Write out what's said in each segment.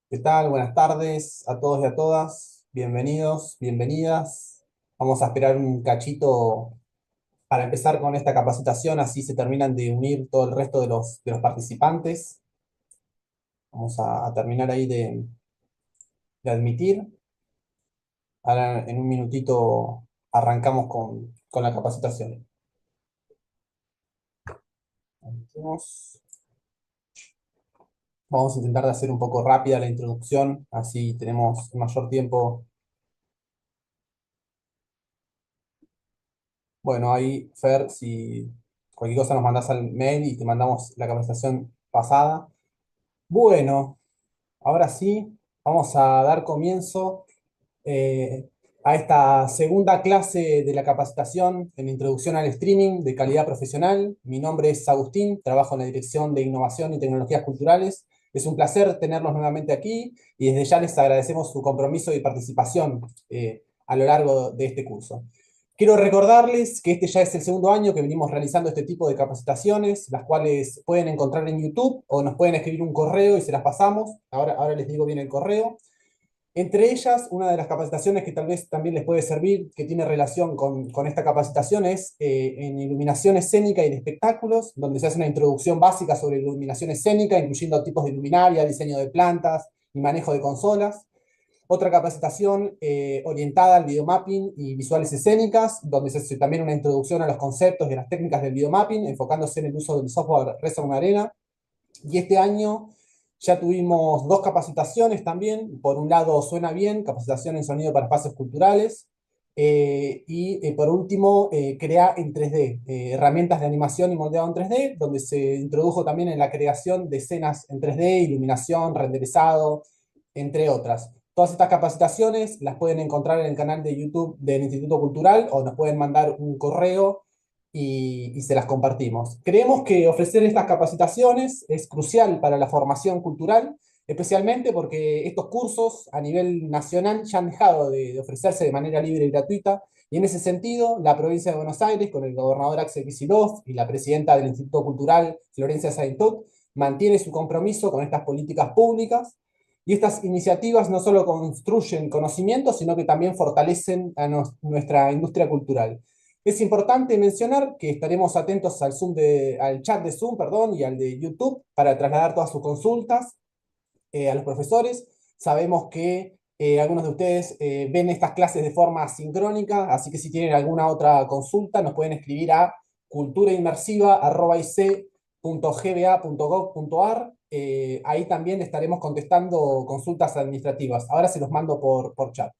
¿Qué tal? Buenas tardes a todos y a todas. Bienvenidos, bienvenidas. Vamos a esperar un cachito para empezar con esta capacitación, así se terminan de unir todo el resto de los participantes. Vamos a terminar ahí de admitir. Ahora en un minutito arrancamos con la capacitación. Vamos Vamos a intentar de hacer un poco rápida la introducción, así tenemos mayor tiempo. Bueno, ahí, Fer, si cualquier cosa nos mandas al mail y te mandamos la capacitación pasada. Bueno, ahora sí, vamos a dar comienzo eh, a esta segunda clase de la capacitación en Introducción al Streaming de Calidad Profesional. Mi nombre es Agustín, trabajo en la Dirección de Innovación y Tecnologías Culturales. Es un placer tenerlos nuevamente aquí y desde ya les agradecemos su compromiso y participación a lo largo de este curso. Quiero recordarles que este ya es el segundo año que venimos realizando este tipo de capacitaciones, las cuales pueden encontrar en YouTube o nos pueden escribir un correo y se las pasamos. Ahora les digo bien el correo. Entre ellas, una de las capacitaciones que tal vez también les puede servir, que tiene relación con esta capacitación, es en iluminación escénica y de espectáculos, donde se hace una introducción básica sobre iluminación escénica, incluyendo tipos de luminaria, diseño de plantas y manejo de consolas. Otra capacitación orientada al videomapping y visuales escénicas, donde se hace también una introducción a los conceptos y a las técnicas del videomapping, enfocándose en el uso del software Reson Arena. Y este año ya tuvimos dos capacitaciones también. Por un lado, Suena Bien, capacitación en sonido para espacios culturales. Por último, Crea en 3D, herramientas de animación y moldeado en 3D, donde se introdujo también en la creación de escenas en 3D, iluminación, renderizado, entre otras. Todas estas capacitaciones las pueden encontrar en el canal de YouTube del Instituto Cultural o nos pueden mandar un correo y se las compartimos. Creemos que ofrecer estas capacitaciones es crucial para la formación cultural, especialmente porque estos cursos a nivel nacional ya han dejado de ofrecerse de manera libre y gratuita, y en ese sentido, la provincia de Buenos Aires, con el gobernador Axel Kicillof y la presidenta del Instituto Cultural, Florencia Saintot, mantiene su compromiso con estas políticas públicas, y estas iniciativas no solo construyen conocimiento, sino que también fortalecen a nuestra industria cultural. Es importante mencionar que estaremos atentos al chat de Zoom, perdón, y al de YouTube para trasladar todas sus consultas a los profesores. Sabemos que algunos de ustedes ven estas clases de forma sincrónica, así que si tienen alguna otra consulta, nos pueden escribir a culturainmersiva.ic.gba.gov.ar. Ahí también estaremos contestando consultas administrativas. Ahora se los mando por chat.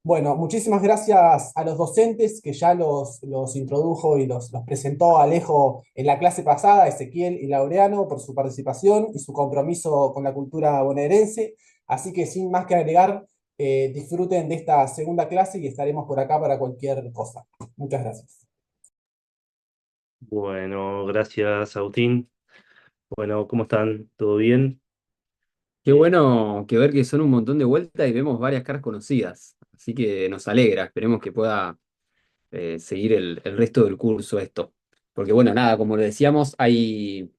Bueno, muchísimas gracias a los docentes que ya los introdujo y los presentó Alejo en la clase pasada, Ezequiel y Laureano, por su participación y su compromiso con la cultura bonaerense. Así que sin más que agregar, disfruten de esta segunda clase y estaremos por acá para cualquier cosa. Muchas gracias. Bueno, gracias, Agustín. Bueno, ¿cómo están? ¿Todo bien? Qué bueno que ver que son un montón de vueltas y vemos varias caras conocidas. Así que nos alegra, esperemos que pueda seguir el resto del curso esto. Porque bueno, nada, como lo decíamos, hay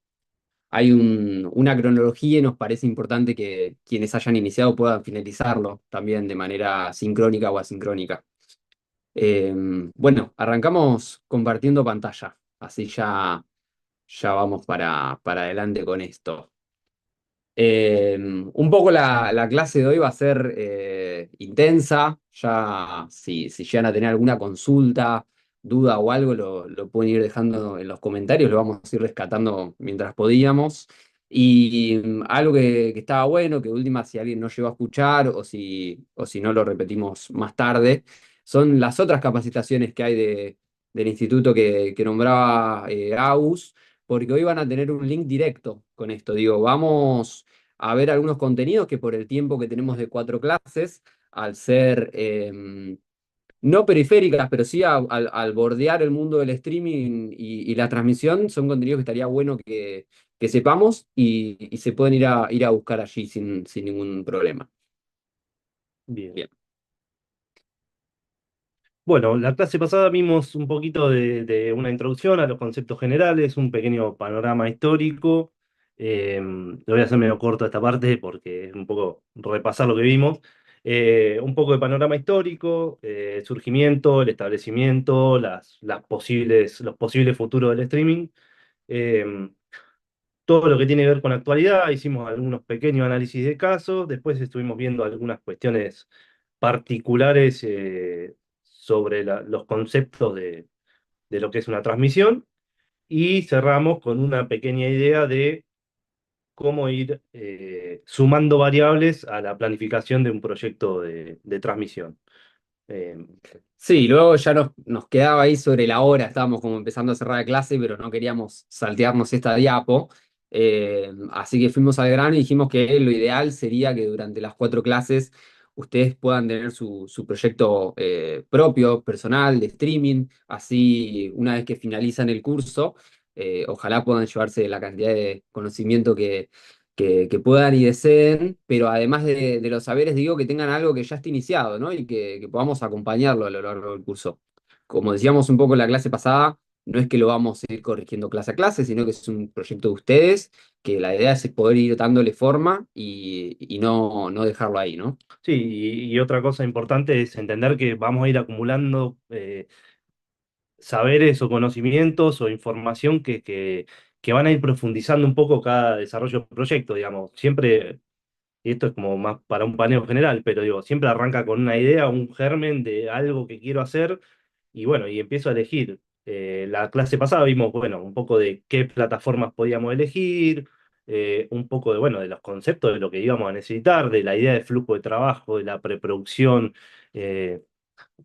una cronología y nos parece importante que quienes hayan iniciado puedan finalizarlo también de manera sincrónica o asincrónica. Eh, bueno, arrancamos compartiendo pantalla, así ya vamos para adelante con esto. Un poco la clase de hoy va a ser intensa. Ya si llegan a tener alguna consulta, duda o algo, lo pueden ir dejando en los comentarios, lo vamos a ir rescatando mientras podíamos. Y algo que estaba bueno, que de última si alguien no llegó a escuchar o si no lo repetimos más tarde, son las otras capacitaciones que hay del instituto que nombraba Agus, porque hoy van a tener un link directo con esto. Digo, vamos a ver algunos contenidos que por el tiempo que tenemos de 4 clases, al ser no periféricas, pero sí al bordear el mundo del streaming y la transmisión, son contenidos que estaría bueno que sepamos y se pueden ir a buscar allí sin ningún problema. Bien. Bien. Bueno, la clase pasada vimos un poquito de una introducción a los conceptos generales, un pequeño panorama histórico. Lo voy a hacer medio corto esta parte porque es un poco repasar lo que vimos. Un poco de panorama histórico, el surgimiento, el establecimiento, los posibles futuros del streaming. Eh, Todo lo que tiene que ver con actualidad, hicimos algunos pequeños análisis de casos, después estuvimos viendo algunas cuestiones particulares sobre los conceptos de lo que es una transmisión y cerramos con una pequeña idea de cómo ir sumando variables a la planificación de un proyecto de transmisión. Eh, Sí, luego ya nos quedaba ahí sobre la hora, estábamos como empezando a cerrar la clase, pero no queríamos saltearnos esta diapo. Así que fuimos al grano y dijimos que lo ideal sería que durante las 4 clases ustedes puedan tener su proyecto propio, personal, de streaming. Así, una vez que finalizan el curso, ojalá puedan llevarse la cantidad de conocimiento que puedan y deseen, pero además de los saberes, digo, que tengan algo que ya esté iniciado, ¿no? Y que podamos acompañarlo a lo largo del curso. Como decíamos un poco en la clase pasada, no es que lo vamos a ir corrigiendo clase a clase, sino que es un proyecto de ustedes, que la idea es poder ir dándole forma y no dejarlo ahí, ¿no? sí, y otra cosa importante es entender que vamos a ir acumulando saberes o conocimientos o información que van a ir profundizando un poco cada desarrollo del proyecto, digamos. Siempre, y esto es como más para un paneo general, pero digo, siempre arranca con una idea, un germen de algo que quiero hacer, y bueno, y empiezo a elegir. La clase pasada vimos, bueno, un poco de qué plataformas podíamos elegir, un poco de, bueno, de los conceptos de lo que íbamos a necesitar, de la idea de flujo de trabajo, de la preproducción,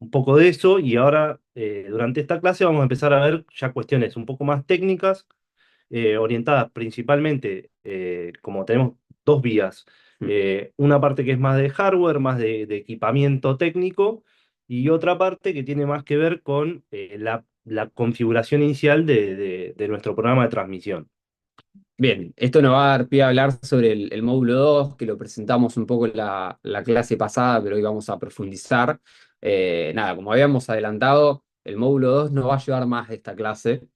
un poco de eso, y ahora, durante esta clase, vamos a empezar a ver ya cuestiones un poco más técnicas orientadas principalmente, como tenemos dos vías, Mm. una parte que es más de hardware, más de equipamiento técnico, y otra parte que tiene más que ver con la configuración inicial de nuestro programa de transmisión. Bien, esto nos va a dar pie a hablar sobre el módulo 2 que lo presentamos un poco en la clase pasada, pero hoy vamos a profundizar. Nada, como habíamos adelantado, el módulo 2 nos va a llevar más de esta clase.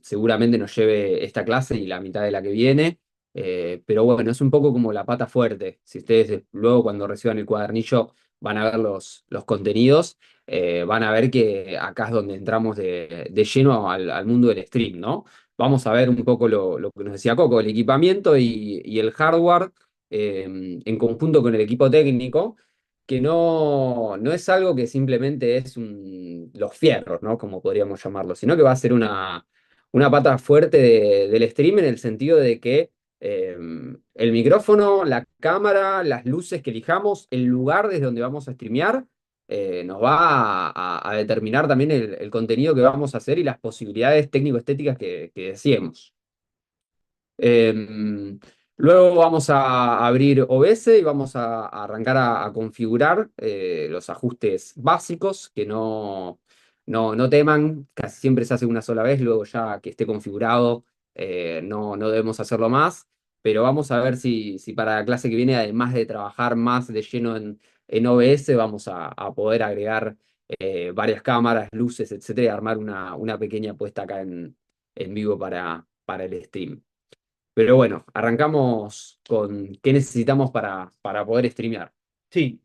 Seguramente nos lleve esta clase y la mitad de la que viene. Pero bueno, es un poco como la pata fuerte. Si ustedes luego cuando reciban el cuadernillo van a ver los contenidos, van a ver que acá es donde entramos de lleno al mundo del stream, ¿no? Vamos a ver un poco lo que nos decía Coco, el equipamiento y el hardware en conjunto con el equipo técnico, que no es algo que simplemente es los fierros, ¿no? Como podríamos llamarlo, sino que va a ser una pata fuerte del stream en el sentido de que eh, el micrófono, la cámara, las luces que elijamos, el lugar desde donde vamos a streamear nos va a determinar también el contenido que vamos a hacer y las posibilidades técnico-estéticas que deseemos. Eh, Luego vamos a abrir OBS y vamos a arrancar a configurar los ajustes básicos, que no teman, casi siempre se hace una sola vez, luego ya que esté configurado no debemos hacerlo más, pero vamos a ver si para la clase que viene, además de trabajar más de lleno en OBS, vamos a poder agregar varias cámaras, luces, etcétera, y armar una pequeña puesta acá en vivo para el stream. Pero bueno, arrancamos con qué necesitamos para poder streamear. Sí,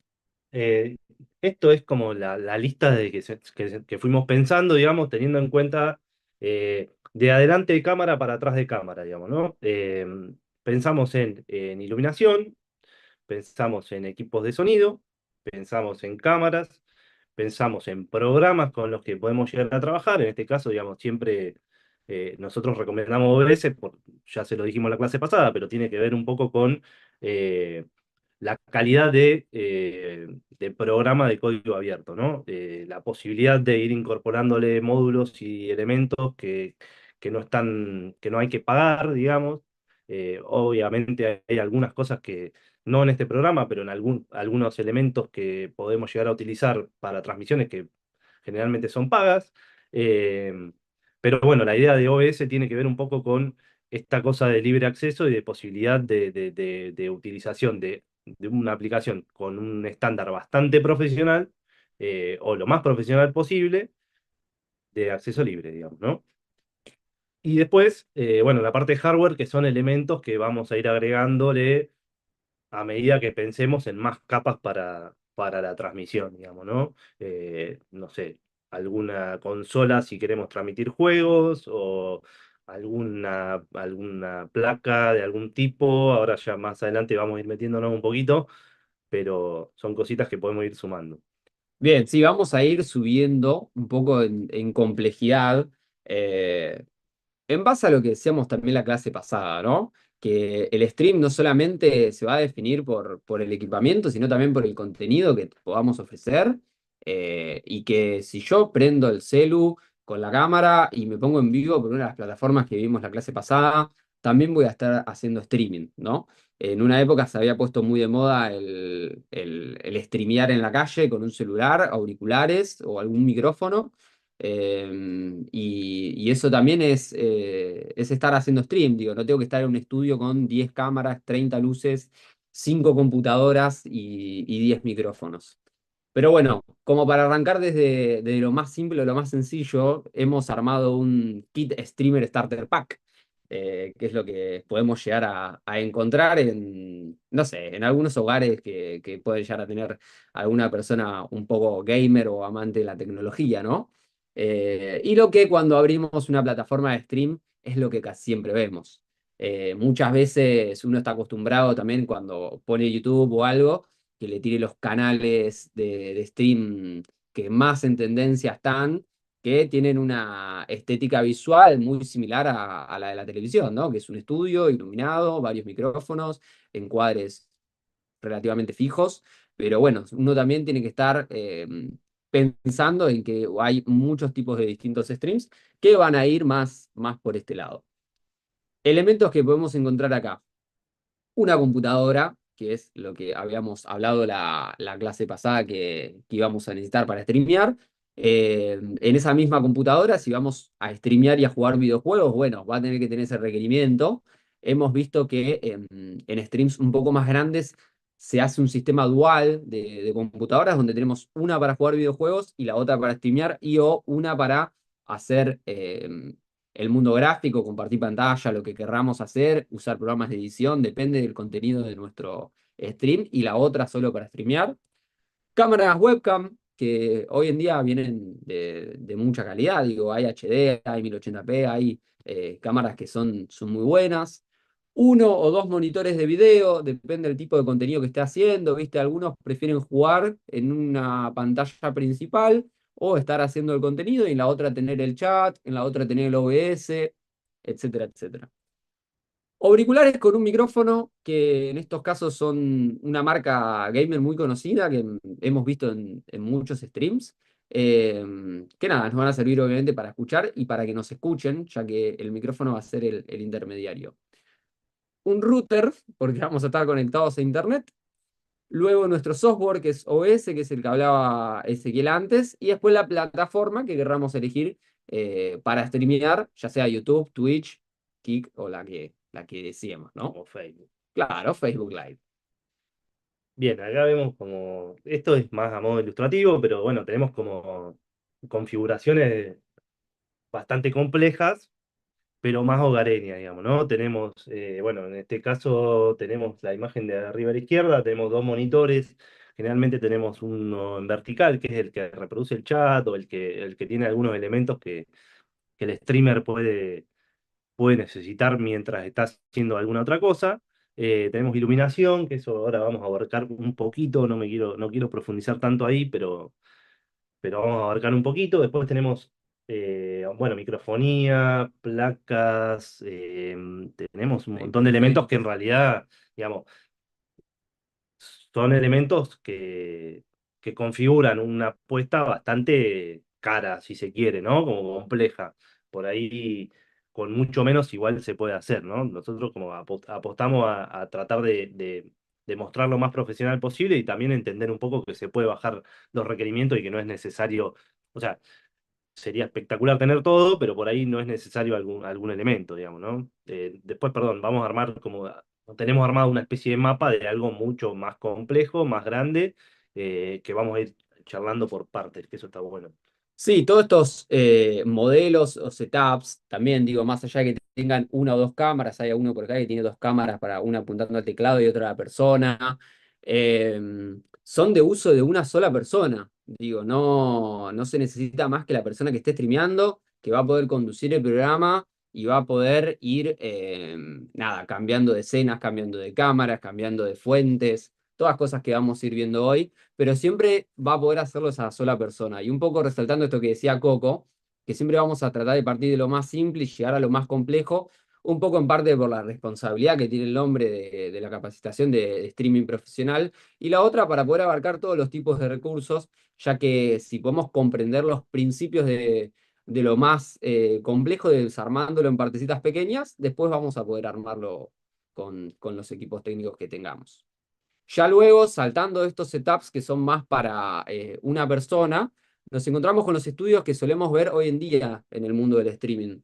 eh, esto es como la lista de que fuimos pensando, digamos, teniendo en cuenta de adelante de cámara para atrás de cámara, digamos, ¿no? Pensamos en iluminación, pensamos en equipos de sonido, pensamos en cámaras, pensamos en programas con los que podemos llegar a trabajar. En este caso, digamos, siempre nosotros recomendamos OBS, ya se lo dijimos la clase pasada, pero tiene que ver un poco con eh, la calidad de programa de código abierto, ¿no? La posibilidad de ir incorporándole módulos y elementos que no están, que no hay que pagar, digamos. Obviamente hay algunas cosas que no en este programa, pero en algunos elementos que podemos llegar a utilizar para transmisiones que generalmente son pagas. Eh, pero bueno, la idea de OBS tiene que ver un poco con esta cosa de libre acceso y de posibilidad de utilización de una aplicación con un estándar bastante profesional, o lo más profesional posible, de acceso libre, digamos, ¿no? Y después, bueno, la parte de hardware, que son elementos que vamos a ir agregándole a medida que pensemos en más capas para la transmisión, digamos, ¿no? No sé, alguna consola si queremos transmitir juegos o alguna placa de algún tipo. Ahora ya más adelante vamos a ir metiéndonos un poquito, pero son cositas que podemos ir sumando. Bien, sí, vamos a ir subiendo un poco en complejidad. eh, En base a lo que decíamos también la clase pasada, ¿no? Que el stream no solamente se va a definir por el equipamiento, sino también por el contenido que podamos ofrecer. Y que si yo prendo el celu con la cámara y me pongo en vivo por una de las plataformas que vimos la clase pasada, también voy a estar haciendo streaming, ¿no? En una época se había puesto muy de moda el streamear en la calle con un celular, auriculares o algún micrófono. Y eso también es estar haciendo stream, digo, no tengo que estar en un estudio con 10 cámaras, 30 luces, 5 computadoras y 10 micrófonos. Pero bueno, como para arrancar desde lo más simple o lo más sencillo, hemos armado un kit streamer starter pack, que es lo que podemos llegar a encontrar en, no sé, en algunos hogares que pueden llegar a tener alguna persona un poco gamer o amante de la tecnología, ¿no? Y lo que cuando abrimos una plataforma de stream es lo que casi siempre vemos. Muchas veces uno está acostumbrado también cuando pone YouTube o algo, que le tire los canales de stream que más en tendencia están, que tienen una estética visual muy similar a la de la televisión, ¿no? Que es un estudio iluminado, varios micrófonos, encuadres relativamente fijos, pero bueno, uno también tiene que estar pensando en que hay muchos tipos de distintos streams que van a ir más por este lado. Elementos que podemos encontrar acá. Una computadora, que es lo que habíamos hablado la clase pasada que íbamos a necesitar para streamear. En esa misma computadora, si vamos a streamear y a jugar videojuegos, bueno, va a tener que tener ese requerimiento. Hemos visto que en streams un poco más grandes se hace un sistema dual de computadoras donde tenemos una para jugar videojuegos y la otra para streamear y o una para hacer el mundo gráfico, compartir pantalla, lo que querramos hacer, usar programas de edición, depende del contenido de nuestro stream, y la otra solo para streamear. Cámaras webcam, que hoy en día vienen de mucha calidad, digo, hay HD, hay 1080p, hay cámaras que son muy buenas. Uno o dos monitores de video, depende del tipo de contenido que esté haciendo, ¿viste? Algunos prefieren jugar en una pantalla principal o estar haciendo el contenido y en la otra tener el chat, en la otra tener el OBS, etcétera, etcétera. Auriculares con un micrófono, que en estos casos son una marca gamer muy conocida que hemos visto en muchos streams. Que nada, nos van a servir obviamente para escuchar y para que nos escuchen, ya que el micrófono va a ser el intermediario. Un router, porque vamos a estar conectados a internet. Luego nuestro software, que es OS, que es el que hablaba Ezequiel antes. Y después la plataforma que querramos elegir para streamear, ya sea YouTube, Twitch, Kick o la que decíamos, ¿no? Como Facebook. Claro, Facebook Live. Bien, acá vemos como, esto es más a modo ilustrativo, pero bueno, tenemos como configuraciones bastante complejas, pero más hogareñas, digamos, ¿no? Tenemos, bueno, en este caso tenemos la imagen de arriba a la izquierda, tenemos dos monitores, generalmente tenemos uno en vertical, que es el que reproduce el chat o el que tiene algunos elementos que el streamer puede necesitar mientras está haciendo alguna otra cosa. Tenemos iluminación, que eso ahora vamos a abarcar un poquito, no quiero profundizar tanto ahí, pero vamos a abarcar un poquito. Después tenemos, bueno, microfonía, placas, tenemos un montón de elementos que en realidad, digamos, son elementos que configuran una apuesta bastante cara, si se quiere, ¿no? Como compleja. Por ahí, con mucho menos igual se puede hacer, ¿no? Nosotros como apostamos a tratar de mostrar lo más profesional posible y también entender un poco que se puede bajar los requerimientos y que no es necesario, o sea, sería espectacular tener todo, pero por ahí no es necesario algún elemento, digamos, ¿no? Después, perdón, vamos a armar como, tenemos armado una especie de mapa de algo mucho más complejo, más grande, que vamos a ir charlando por partes, que eso está bueno. Sí, todos estos modelos o setups, también digo, más allá de que tengan una o dos cámaras, hay uno por acá que tiene dos cámaras, para una apuntando al teclado y otra a la persona, eh, son de uso de una sola persona. Digo, no se necesita más que la persona que esté streameando, que va a poder conducir el programa y va a poder ir, nada, cambiando de escenas, cambiando de cámaras, cambiando de fuentes, todas cosas que vamos a ir viendo hoy, pero siempre va a poder hacerlo esa sola persona. Y un poco resaltando esto que decía Coco, que siempre vamos a tratar de partir de lo más simple y llegar a lo más complejo, un poco en parte por la responsabilidad que tiene el hombre de la capacitación de streaming profesional, y la otra para poder abarcar todos los tipos de recursos, ya que si podemos comprender los principios de lo más complejo, desarmándolo en partecitas pequeñas, después vamos a poder armarlo con los equipos técnicos que tengamos. Ya luego, saltando de estos setups que son más para una persona, nos encontramos con los estudios que solemos ver hoy en día en el mundo del streaming.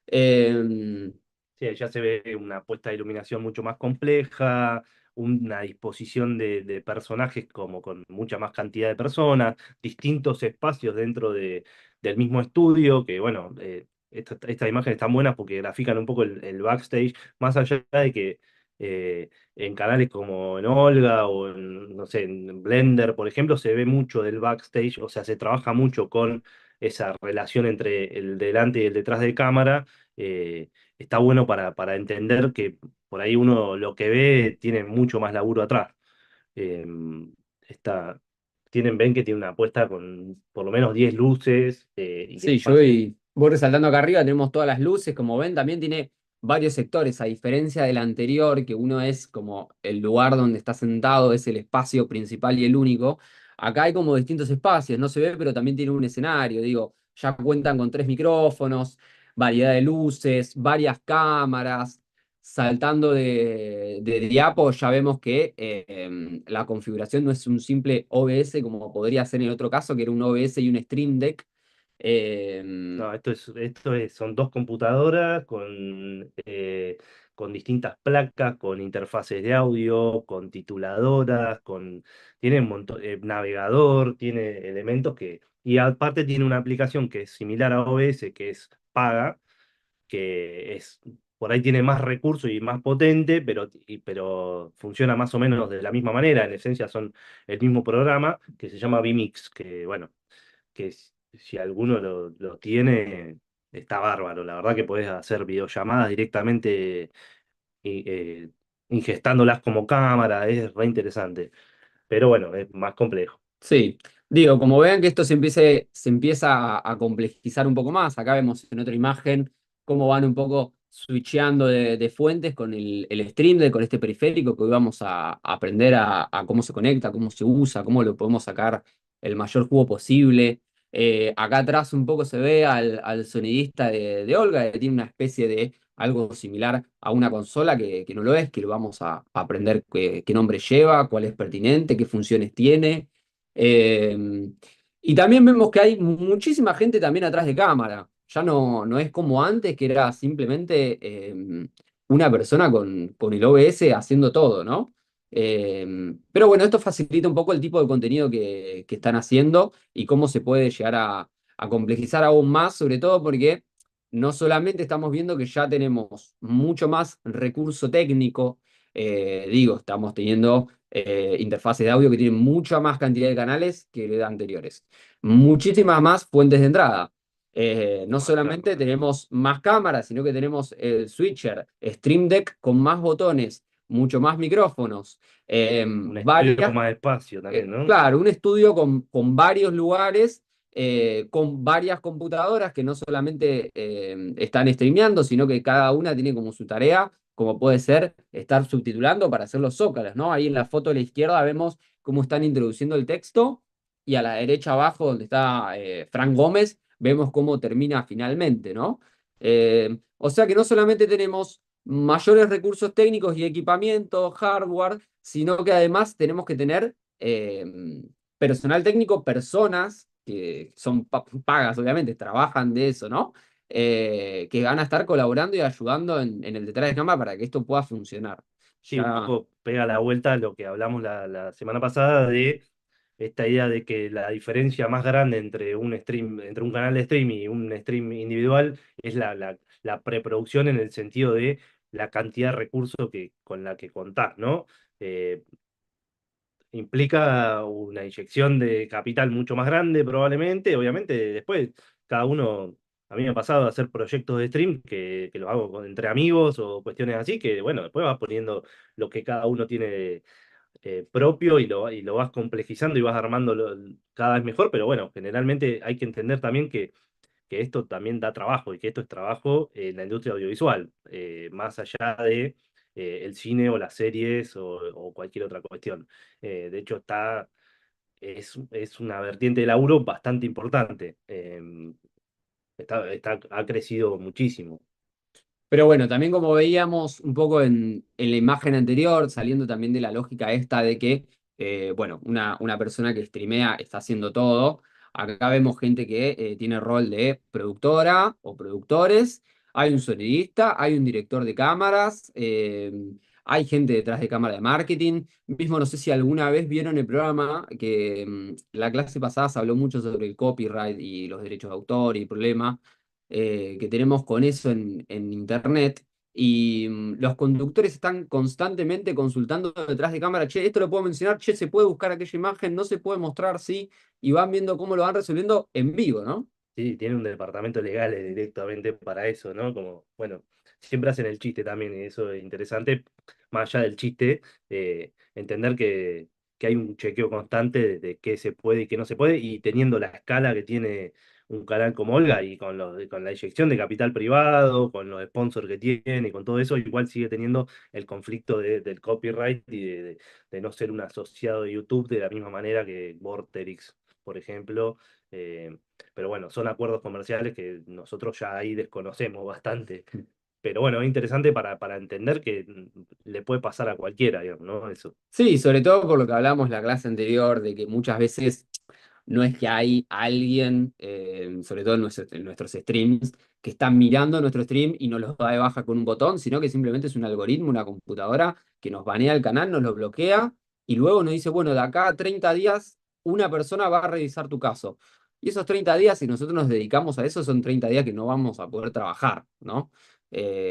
Eh, Sí, ya se ve una puesta de iluminación mucho más compleja, una disposición de personajes como con mucha más cantidad de personas, distintos espacios dentro del mismo estudio, que bueno, estas imágenes están buenas porque grafican un poco el backstage, más allá de que en canales como en Olga o en, no sé, en Blender, por ejemplo, se ve mucho del backstage, o sea, se trabaja mucho con esa relación entre el delante y el detrás de cámara. Está bueno para entender que por ahí uno lo que ve tiene mucho más laburo atrás. Eh, está, ven que tiene una apuesta con por lo menos 10 luces y que Sí, yo pase. voy resaltando acá arriba, tenemos todas las luces, como ven, también tiene varios sectores, a diferencia del anterior, que uno es como el lugar donde está sentado, es el espacio principal y el único. Acá hay como distintos espacios, no se ve, pero también tiene un escenario, digo, ya cuentan con 3 micrófonos, variedad de luces, varias cámaras. Saltando de diapo, ya vemos que la configuración no es un simple OBS como podría ser en el otro caso, que era un OBS y un Stream Deck. No, son dos computadoras con distintas placas, con interfaces de audio, con tituladoras, tiene un montón, navegador, tiene elementos y aparte tiene una aplicación que es similar a OBS, que es paga, que por ahí tiene más recursos y más potente, pero funciona más o menos de la misma manera. En esencia son el mismo programa que se llama vMix, que bueno, si alguno lo tiene, está bárbaro. La verdad que podés hacer videollamadas directamente y, ingestándolas como cámara, es re interesante. Pero bueno, es más complejo. Sí, digo, como vean que esto se empieza a complejizar un poco más, acá vemos en otra imagen cómo van un poco switcheando de fuentes con el Stream Deck, con este periférico que hoy vamos a aprender a cómo se conecta, cómo se usa, cómo lo podemos sacar el mayor jugo posible. Acá atrás un poco se ve al sonidista de Olga, que tiene una especie de algo similar a una consola que no lo es, que lo vamos a aprender qué nombre lleva, cuál es pertinente, qué funciones tiene. Eh, y también vemos que hay muchísima gente también atrás de cámara. Ya no es como antes, que era simplemente una persona con el OBS haciendo todo, ¿no? Pero bueno, esto facilita un poco el tipo de contenido que están haciendo y cómo se puede llegar a complejizar aún más, sobre todo porque no solamente estamos viendo que ya tenemos mucho más recurso técnico, digo, estamos teniendo interfaces de audio que tienen mucha más cantidad de canales que de anteriores. Muchísimas más fuentes de entrada. No Ah, claro. solamente tenemos más cámaras, sino que tenemos el switcher Stream Deck con más botones, mucho más micrófonos, Un estudio con varias, más espacio también, ¿no? claro, un estudio con varios lugares, con varias computadoras que no solamente están streameando, sino que cada una tiene como su tarea, como puede ser estar subtitulando para hacer los zócalos, ¿no? Ahí en la foto a la izquierda vemos cómo están introduciendo el texto y a la derecha abajo, donde está Frank Gómez, vemos cómo termina finalmente, ¿no? O sea que no solamente tenemos mayores recursos técnicos y equipamiento, hardware, sino que además tenemos que tener personal técnico, personas que son pagas, obviamente, trabajan de eso, ¿no? Que van a estar colaborando y ayudando en el detrás de cámara para que esto pueda funcionar. Sí, un Ya, poco pega la vuelta a lo que hablamos la semana pasada de esta idea de que la diferencia más grande entre un stream, entre un canal de stream y un stream individual es la preproducción en el sentido de la cantidad de recursos con la que contás, ¿no? Eh, Implica una inyección de capital mucho más grande, probablemente. Obviamente, después cada uno, a mí me ha pasado a hacer proyectos de stream que los hago entre amigos o cuestiones así, que bueno, después vas poniendo lo que cada uno tiene propio y lo vas complejizando y vas armándolo cada vez mejor, pero bueno, generalmente hay que entender también que esto también da trabajo y que esto es trabajo en la industria audiovisual, más allá de el cine o las series o cualquier otra cuestión. De hecho, es una vertiente de laburo bastante importante. Ha crecido muchísimo. Pero bueno, también como veíamos un poco en la imagen anterior, saliendo también de la lógica esta de que, bueno, una persona que streamea está haciendo todo. Acá vemos gente que tiene rol de productora o productores. Hay un sonidista, hay un director de cámaras, hay gente detrás de cámara de marketing. Mismo no sé si alguna vez vieron el programa que la clase pasada se habló mucho sobre el copyright y los derechos de autor y el problema que tenemos con eso en Internet. Y los conductores están constantemente consultando detrás de cámara, che, esto lo puedo mencionar, che, se puede buscar aquella imagen, no se puede mostrar, sí, y van viendo cómo lo van resolviendo en vivo, ¿no? Sí, tiene un departamento legal directamente para eso, ¿no? Como, bueno, siempre hacen el chiste también, y eso es interesante, más allá del chiste, entender que hay un chequeo constante de qué se puede y qué no se puede, y teniendo la escala que tiene un canal como Olga, y con la inyección de capital privado, con los sponsors que tiene, y con todo eso, igual sigue teniendo el conflicto del copyright y de no ser un asociado de YouTube de la misma manera que Vorterix, por ejemplo. eh, pero bueno, son acuerdos comerciales que nosotros ya ahí desconocemos bastante. Pero bueno, es interesante para entender que le puede pasar a cualquiera, digamos, ¿no? Eso. Sí, sobre todo por lo que hablamos la clase anterior, de que muchas veces no es que hay alguien, sobre todo en nuestros streams, que está mirando nuestro stream y nos los da de baja con un botón, sino que simplemente es un algoritmo, una computadora que nos banea el canal, nos lo bloquea y luego nos dice, bueno, de acá a 30 días una persona va a revisar tu caso. Y esos 30 días, si nosotros nos dedicamos a eso, son 30 días que no vamos a poder trabajar, ¿no?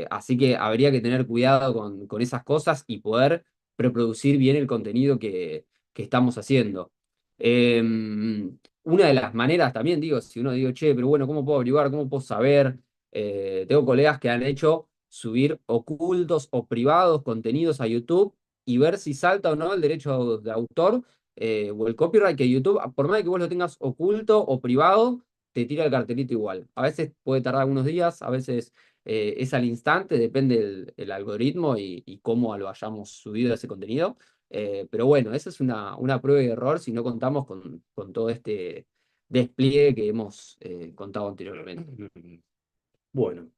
Así que habría que tener cuidado con esas cosas y poder preproducir bien el contenido que estamos haciendo. Una de las maneras también, digo, si uno digo, che, pero bueno, ¿cómo puedo averiguar? ¿Cómo puedo saber? Tengo colegas que han hecho subir ocultos o privados contenidos a YouTube y ver si salta o no el derecho de autor o el copyright que YouTube, por más de que vos lo tengas oculto o privado, te tira el cartelito igual. A veces puede tardar algunos días, a veces es al instante, depende el algoritmo y cómo lo hayamos subido ese contenido. Pero bueno, esa es una prueba y error si no contamos con todo este despliegue que hemos contado anteriormente. Bueno,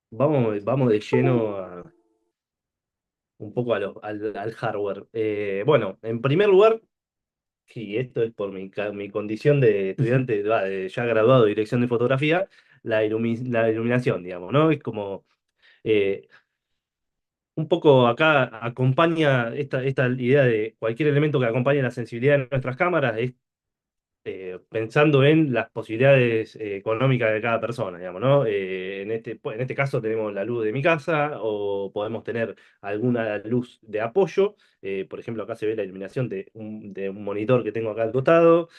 vamos de lleno un poco al hardware. Bueno, en primer lugar, y esto es por mi condición de estudiante, ya graduado de dirección de fotografía, la iluminación, digamos, ¿no? Es como... eh, un poco acá acompaña esta idea de cualquier elemento que acompañe la sensibilidad de nuestras cámaras, es pensando en las posibilidades económicas de cada persona, digamos, ¿no? En este caso tenemos la luz de mi casa o podemos tener alguna luz de apoyo. Por ejemplo, acá se ve la iluminación de un monitor que tengo acá al costado.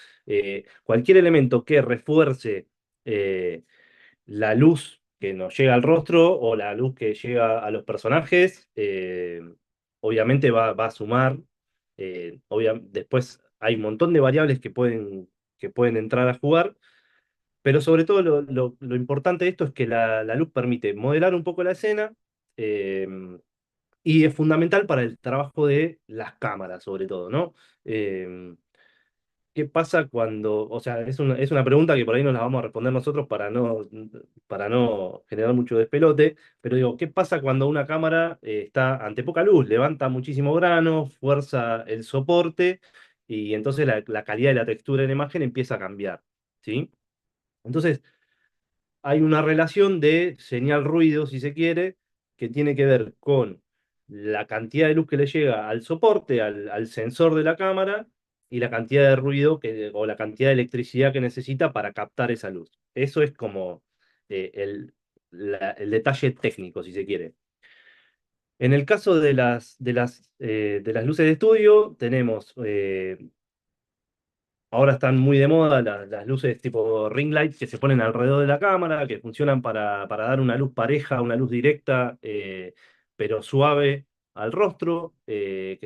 Cualquier elemento que refuerce eh, la luz que nos llega al rostro o la luz que llega a los personajes, obviamente va a sumar. Después hay un montón de variables que pueden entrar a jugar, pero sobre todo lo importante de esto es que la luz permite modelar un poco la escena. eh, y es fundamental para el trabajo de las cámaras, sobre todo, ¿no? Eh, ¿Qué pasa cuando, o sea, es una pregunta que por ahí nos la vamos a responder nosotros para no generar mucho despelote, pero digo, ¿qué pasa cuando una cámara está ante poca luz, levanta muchísimo grano, fuerza el soporte y entonces la calidad y la textura de la imagen empieza a cambiar, ¿sí? Entonces, hay una relación de señal-ruido, si se quiere, que tiene que ver con la cantidad de luz que le llega al soporte, al sensor de la cámara, y la cantidad de ruido o la cantidad de electricidad que necesita para captar esa luz. Eso es como el detalle técnico, si se quiere. En el caso de las luces de estudio, tenemos ahora están muy de moda las luces tipo ring light que se ponen alrededor de la cámara, que funcionan para dar una luz pareja, una luz directa, pero suave al rostro, que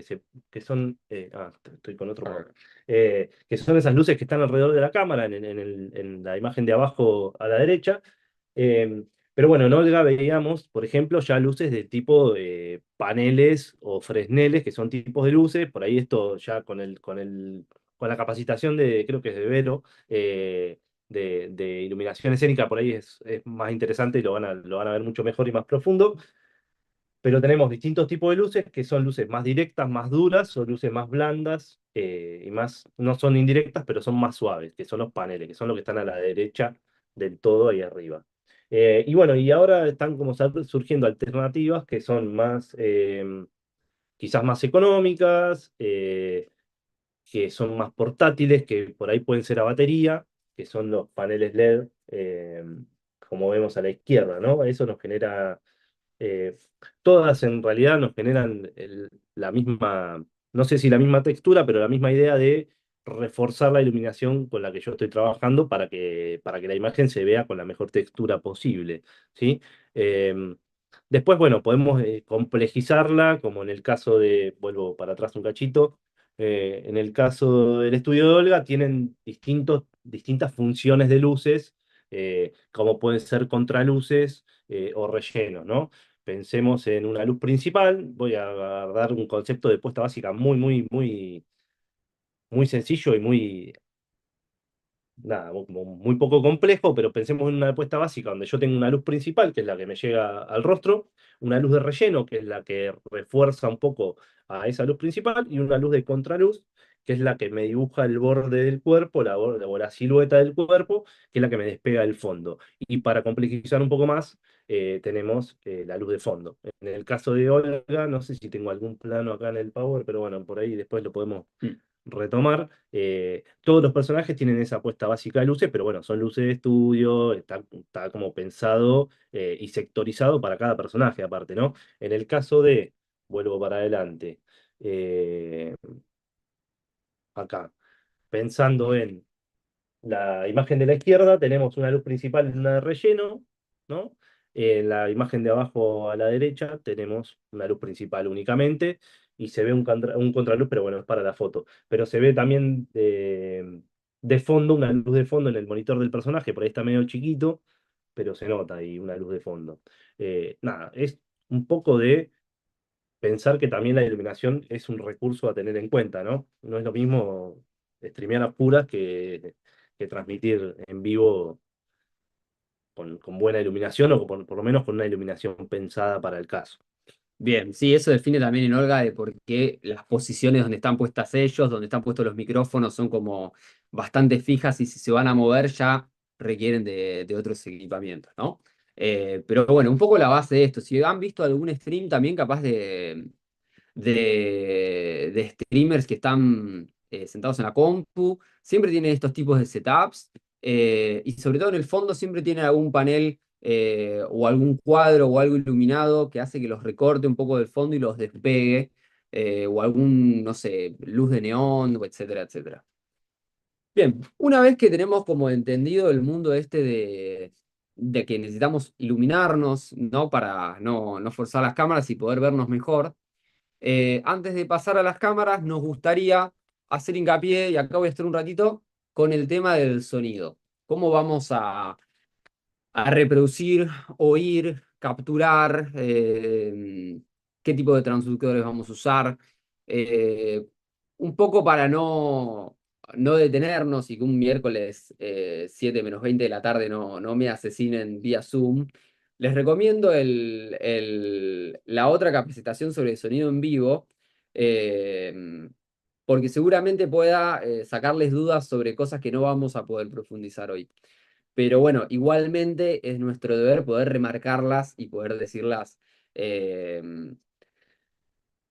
son, estoy con otro modo, que son esas luces que están alrededor de la cámara, en la imagen de abajo a la derecha. Eh, pero bueno, en Olga veíamos, por ejemplo, ya luces de tipo paneles o fresneles, que son tipos de luces. Por ahí esto ya con la capacitación creo que es de Vero, de iluminación escénica, por ahí es más interesante y lo van a ver mucho mejor y más profundo. Pero tenemos distintos tipos de luces, que son luces más directas, más duras, o luces más blandas, y más, no son indirectas, pero son más suaves, que son los paneles, que son los que están a la derecha del todo ahí arriba. Y bueno, y ahora están como surgiendo alternativas que son quizás más económicas, que son más portátiles, que por ahí pueden ser a batería, que son los paneles LED, como vemos a la izquierda, ¿no? Eso nos genera, eh, todas en realidad nos generan la misma, no sé si la misma textura, pero la misma idea de reforzar la iluminación con la que yo estoy trabajando para que la imagen se vea con la mejor textura posible, ¿sí? Después, bueno, podemos complejizarla, como en el caso vuelvo para atrás un cachito, en el caso del estudio de Olga, tienen distintas funciones de luces, como pueden ser contraluces o rellenos, ¿no? Pensemos en una luz principal. Voy a dar un concepto de puesta básica muy, muy, muy, muy sencillo y nada, como muy poco complejo, pero pensemos en una apuesta básica donde yo tengo una luz principal, que es la que me llega al rostro, una luz de relleno, que es la que refuerza un poco a esa luz principal, y una luz de contraluz, que es la que me dibuja el borde del cuerpo, o la silueta del cuerpo, que es la que me despega del fondo. Y para complejizar un poco más, tenemos la luz de fondo. En el caso de Olga, no sé si tengo algún plano acá en el Power, pero bueno, por ahí después lo podemos Mm. retomar. Todos los personajes tienen esa apuesta básica de luces, pero bueno, son luces de estudio, está como pensado y sectorizado para cada personaje aparte, ¿no? En el caso vuelvo para adelante, eh, acá, pensando en la imagen de la izquierda, tenemos una luz principal y una de relleno, ¿no? En la imagen de abajo a la derecha tenemos una luz principal únicamente y se ve un contraluz, pero bueno, es para la foto. Pero se ve también de fondo, una luz de fondo en el monitor del personaje, por ahí está medio chiquito, pero se nota ahí una luz de fondo. Nada, es un poco de pensar que también la iluminación es un recurso a tener en cuenta, ¿no? No es lo mismo streamear a puras que transmitir en vivo con buena iluminación o por lo menos con una iluminación pensada para el caso. Bien, sí, eso define también en Olga de por qué las posiciones donde están puestas ellos, donde están puestos los micrófonos, son como bastante fijas y si se van a mover ya requieren de otros equipamientos, ¿no? Pero bueno, un poco la base de esto. Si han visto algún stream también capaz de streamers que están sentados en la compu, siempre tienen estos tipos de setups y sobre todo en el fondo siempre tienen algún panel o algún cuadro o algo iluminado que hace que los recorte un poco del fondo y los despegue o algún, no sé, luz de neón, etcétera, etcétera. Bien, una vez que tenemos como entendido el mundo este de que necesitamos iluminarnos, ¿no? Para no forzar las cámaras y poder vernos mejor. Antes de pasar a las cámaras, nos gustaría hacer hincapié, y acá voy a estar un ratito, con el tema del sonido. ¿Cómo vamos a reproducir, oír, capturar? ¿Qué tipo de transductores vamos a usar? Eh, un poco para no detenernos y que un miércoles 7 menos 20 de la tarde no me asesinen vía Zoom. Les recomiendo la otra capacitación sobre sonido en vivo, eh, porque seguramente pueda sacarles dudas sobre cosas que no vamos a poder profundizar hoy. Pero bueno, igualmente es nuestro deber poder remarcarlas y poder decirlas eh,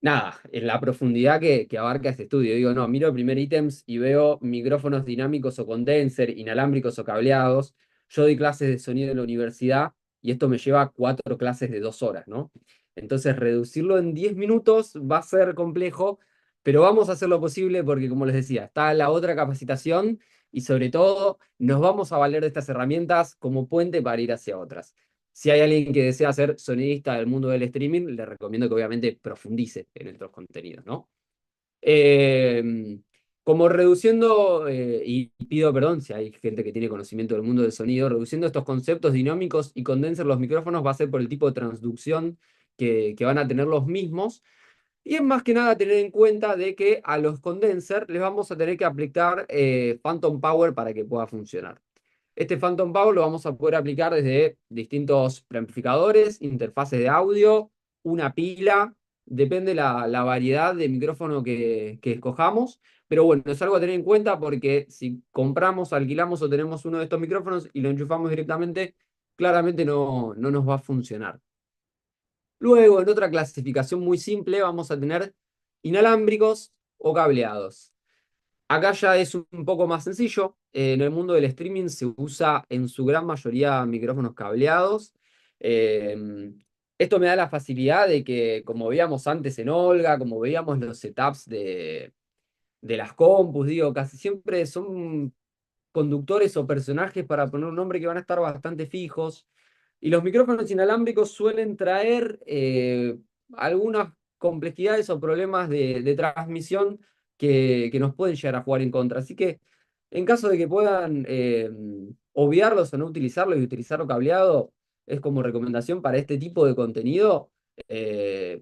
nada, en la profundidad que abarca este estudio. Digo, no, miro el primer ítems y veo micrófonos dinámicos o condenser, inalámbricos o cableados. Yo doy clases de sonido en la universidad y esto me lleva 4 clases de 2 horas, ¿no? Entonces, reducirlo en 10 minutos va a ser complejo, pero vamos a hacer lo posible porque, como les decía, está la otra capacitación y sobre todo nos vamos a valer de estas herramientas como puente para ir hacia otras. Si hay alguien que desea ser sonidista del mundo del streaming, le recomiendo que obviamente profundice en estos contenidos, ¿no? Eh, Como reduciendo, y pido perdón si hay gente que tiene conocimiento del mundo del sonido, reduciendo estos conceptos dinámicos y condenser los micrófonos va a ser por el tipo de transducción que van a tener los mismos. Y es más que nada tener en cuenta de que a los condenser les vamos a tener que aplicar Phantom Power para que pueda funcionar. Este Phantom Power lo vamos a poder aplicar desde distintos preamplificadores, interfaces de audio, una pila, depende la variedad de micrófono que escojamos, pero bueno, es algo a tener en cuenta porque si compramos, alquilamos o tenemos uno de estos micrófonos y lo enchufamos directamente, claramente no nos va a funcionar. Luego, en otra clasificación muy simple, vamos a tener inalámbricos o cableados. Acá ya es un poco más sencillo. En el mundo del streaming se usa en su gran mayoría micrófonos cableados. Eh, Esto me da la facilidad de que, como veíamos antes en Olga, como veíamos los setups de las compus, digo, casi siempre son conductores o personajes, para poner un nombre, que van a estar bastante fijos. Y los micrófonos inalámbricos suelen traer algunas complejidades o problemas de transmisión que nos pueden llegar a jugar en contra. Así que en caso de que puedan obviarlos o no utilizarlos y utilizarlo cableado, es como recomendación para este tipo de contenido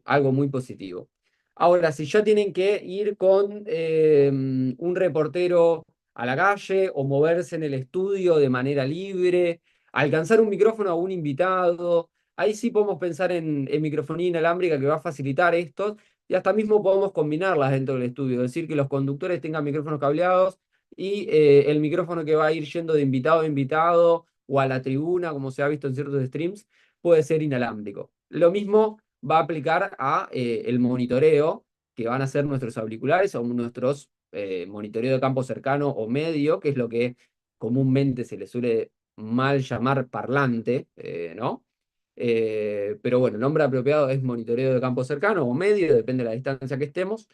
algo muy positivo. Ahora, si ya tienen que ir con un reportero a la calle o moverse en el estudio de manera libre, alcanzar un micrófono a un invitado, ahí sí podemos pensar en microfonía inalámbrica que va a facilitar esto y hasta mismo podemos combinarlas dentro del estudio, es decir, que los conductores tengan micrófonos cableados y el micrófono que va a ir yendo de invitado a invitado o a la tribuna, como se ha visto en ciertos streams, puede ser inalámbrico. Lo mismo va a aplicar a el monitoreo, que van a ser nuestros auriculares o nuestros monitoreo de campo cercano o medio, que es lo que comúnmente se le suele mal llamar parlante, ¿no? Pero bueno, el nombre apropiado es monitoreo de campo cercano o medio, depende de la distancia que estemos,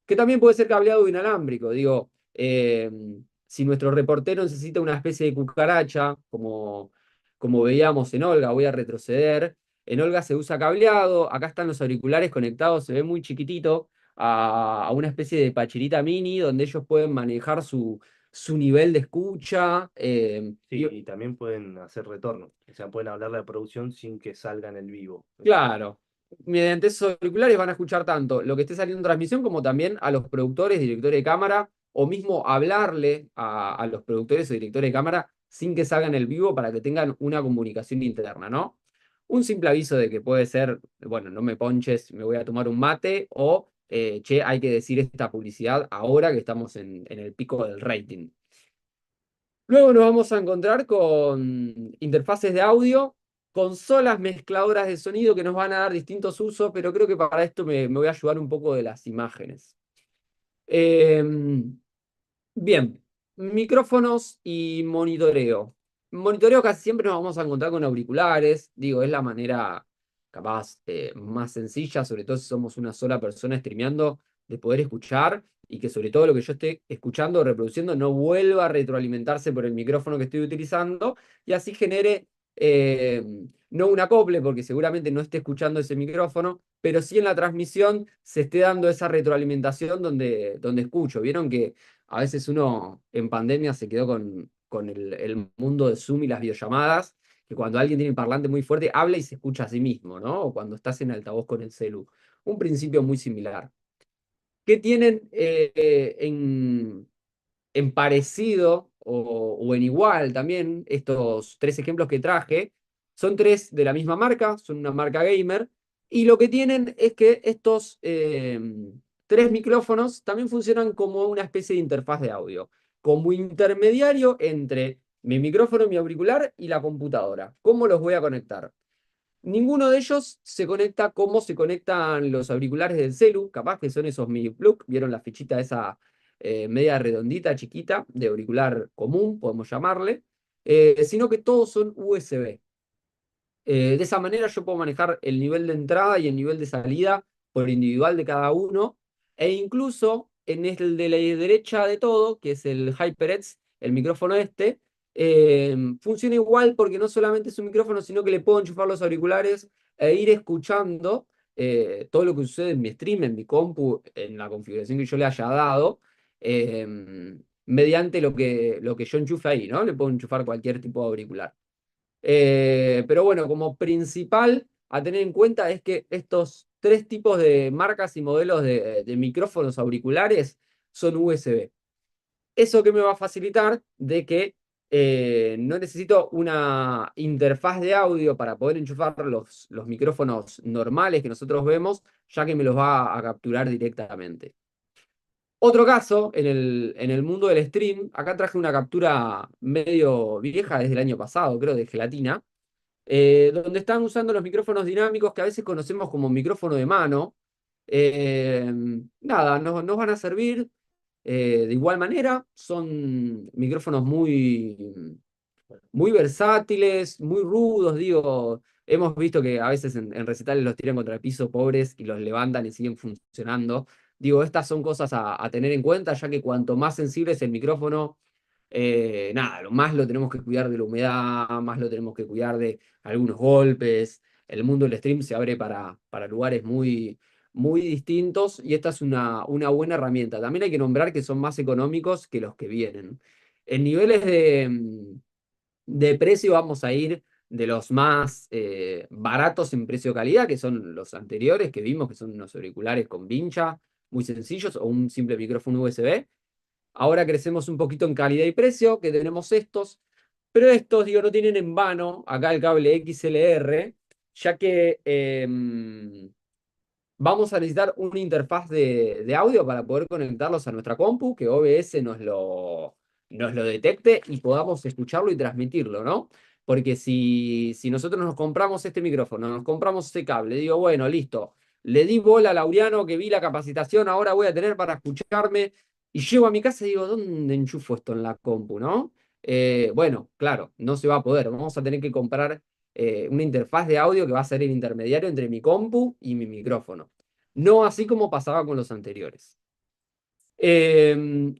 que también puede ser cableado o inalámbrico. Digo, si nuestro reportero necesita una especie de cucaracha, como veíamos en Olga, voy a retroceder. En Olga se usa cableado, acá están los auriculares conectados, se ve muy chiquitito, a una especie de pachirita mini donde ellos pueden manejar su nivel de escucha. Sí, y también pueden hacer retorno. O sea, pueden hablar de la producción sin que salga en el vivo. Claro, mediante esos auriculares van a escuchar tanto lo que esté saliendo en transmisión como también a los productores, directores de cámara, o mismo hablarle a los productores o directores de cámara sin que salgan en el vivo para que tengan una comunicación interna, ¿no? Un simple aviso de que puede ser, bueno, no me ponches, me voy a tomar un mate, o che, hay que decir esta publicidad ahora que estamos en el pico del rating. Luego nos vamos a encontrar con interfaces de audio, consolas mezcladoras de sonido que nos van a dar distintos usos, pero creo que para esto me voy a ayudar un poco de las imágenes. Eh, Bien, micrófonos y monitoreo. Monitoreo casi siempre nos vamos a encontrar con auriculares, digo, es la manera capaz más sencilla, sobre todo si somos una sola persona streameando, de poder escuchar y que sobre todo lo que yo esté escuchando o reproduciendo no vuelva a retroalimentarse por el micrófono que estoy utilizando y así genere eh, no un acople, porque seguramente no esté escuchando ese micrófono, pero sí en la transmisión se esté dando esa retroalimentación donde escucho. Vieron que a veces uno en pandemia se quedó con el mundo de Zoom y las videollamadas, que cuando alguien tiene el parlante muy fuerte, habla y se escucha a sí mismo, ¿no? O cuando estás en altavoz con el celu. Un principio muy similar. ¿Qué tienen en parecido o en igual también estos 3 ejemplos que traje? Son 3 de la misma marca, son una marca gamer, y lo que tienen es que estos 3 micrófonos también funcionan como una especie de interfaz de audio, como intermediario entre mi micrófono, mi auricular y la computadora. ¿Cómo los voy a conectar? Ninguno de ellos se conecta como se conectan los auriculares del celu, capaz que son esos mini plug, vieron la fichita esa media redondita, chiquita, de auricular común, podemos llamarle, sino que todos son USB. De esa manera yo puedo manejar el nivel de entrada y el nivel de salida por individual de cada uno, e incluso en el de la derecha de todo, que es el HyperX, el micrófono este, funciona igual porque no solamente es un micrófono, sino que le puedo enchufar los auriculares e ir escuchando todo lo que sucede en mi stream, en mi compu, en la configuración que yo le haya dado, mediante lo que yo enchufe ahí, ¿no? Le puedo enchufar cualquier tipo de auricular. Pero bueno, como principal a tener en cuenta es que estos tres tipos de marcas y modelos de micrófonos auriculares son USB. ¿Eso que me va a facilitar? De que no necesito una interfaz de audio para poder enchufar los micrófonos normales que nosotros vemos, ya que me los va a capturar directamente. Otro caso, en el mundo del stream, acá traje una captura medio vieja desde el año pasado, creo, de gelatina, donde están usando los micrófonos dinámicos que a veces conocemos como micrófono de mano. Eh, Nada, nos van a servir de igual manera. Son micrófonos muy versátiles, muy rudos, digo. Hemos visto que a veces en recitales los tiran contra el piso pobres y los levantan y siguen funcionando. Digo, estas son cosas a tener en cuenta, ya que cuanto más sensible es el micrófono, nada, lo más lo tenemos que cuidar de la humedad, más lo tenemos que cuidar de algunos golpes. El mundo del stream se abre para lugares muy distintos y esta es una buena herramienta. También hay que nombrar que son más económicos que los que vienen. En niveles de precio vamos a ir de los más baratos en precio-calidad, que son los anteriores que vimos, que son unos auriculares con vincha, muy sencillos, o un simple micrófono USB. Ahora crecemos un poquito en calidad y precio, que tenemos estos, pero estos, digo, no tienen en vano acá el cable XLR, ya que vamos a necesitar una interfaz de audio para poder conectarlos a nuestra compu, que OBS nos lo detecte y podamos escucharlo y transmitirlo, ¿no? Porque si nosotros nos compramos este micrófono, nos compramos este cable, digo, bueno, listo, le di bola a Laureano que vi la capacitación, ahora voy a tener para escucharme, y llego a mi casa y digo, ¿dónde enchufo esto en la compu, no? Bueno, claro, no se va a poder, vamos a tener que comprar una interfaz de audio que va a ser el intermediario entre mi compu y mi micrófono. No así como pasaba con los anteriores. Eh,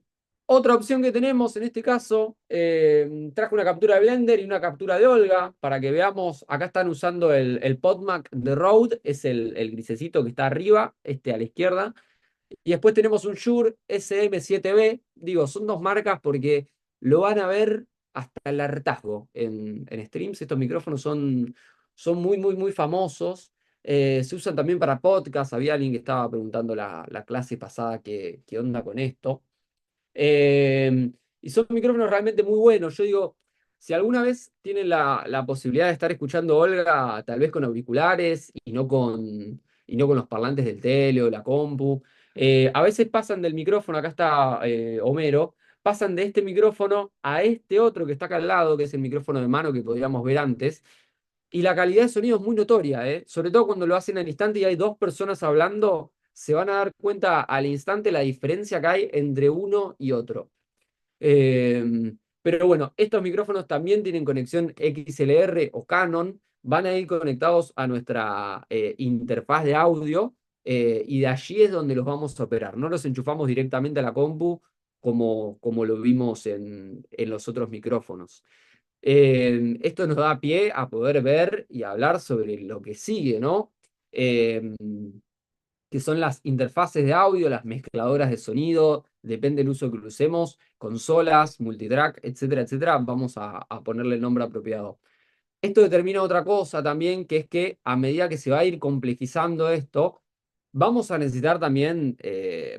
Otra opción que tenemos en este caso, traje una captura de Blender y una captura de Olga para que veamos. Acá están usando el PodMac de Rode, es el grisecito que está arriba, este a la izquierda. Y después tenemos un Shure SM7B. Digo, son dos marcas porque lo van a ver hasta el hartazgo en streams. Estos micrófonos son muy famosos. Se usan también para podcast. Había alguien que estaba preguntando la clase pasada qué onda con esto. Y son micrófonos realmente muy buenos. Yo digo, si alguna vez tienen la posibilidad de estar escuchando Olga, tal vez con auriculares y no con los parlantes del tele o la compu, a veces pasan del micrófono, acá está Homero, pasan de este micrófono a este otro que está acá al lado, que es el micrófono de mano que podríamos ver antes, y la calidad de sonido es muy notoria, ¿eh? Sobre todo cuando lo hacen al instante y hay dos personas hablando, se van a dar cuenta al instante la diferencia que hay entre uno y otro. Pero bueno, estos micrófonos también tienen conexión XLR o Canon, van a ir conectados a nuestra interfaz de audio y de allí es donde los vamos a operar. No los enchufamos directamente a la compu como lo vimos en los otros micrófonos. Esto nos da pie a poder ver y hablar sobre lo que sigue, ¿no? Eh, que son las interfaces de audio, las mezcladoras de sonido, depende del uso que lo usemos, consolas, multitrack, etcétera, etcétera, vamos a ponerle el nombre apropiado. Esto determina otra cosa también, que es que a medida que se va a ir complejizando esto, vamos a necesitar también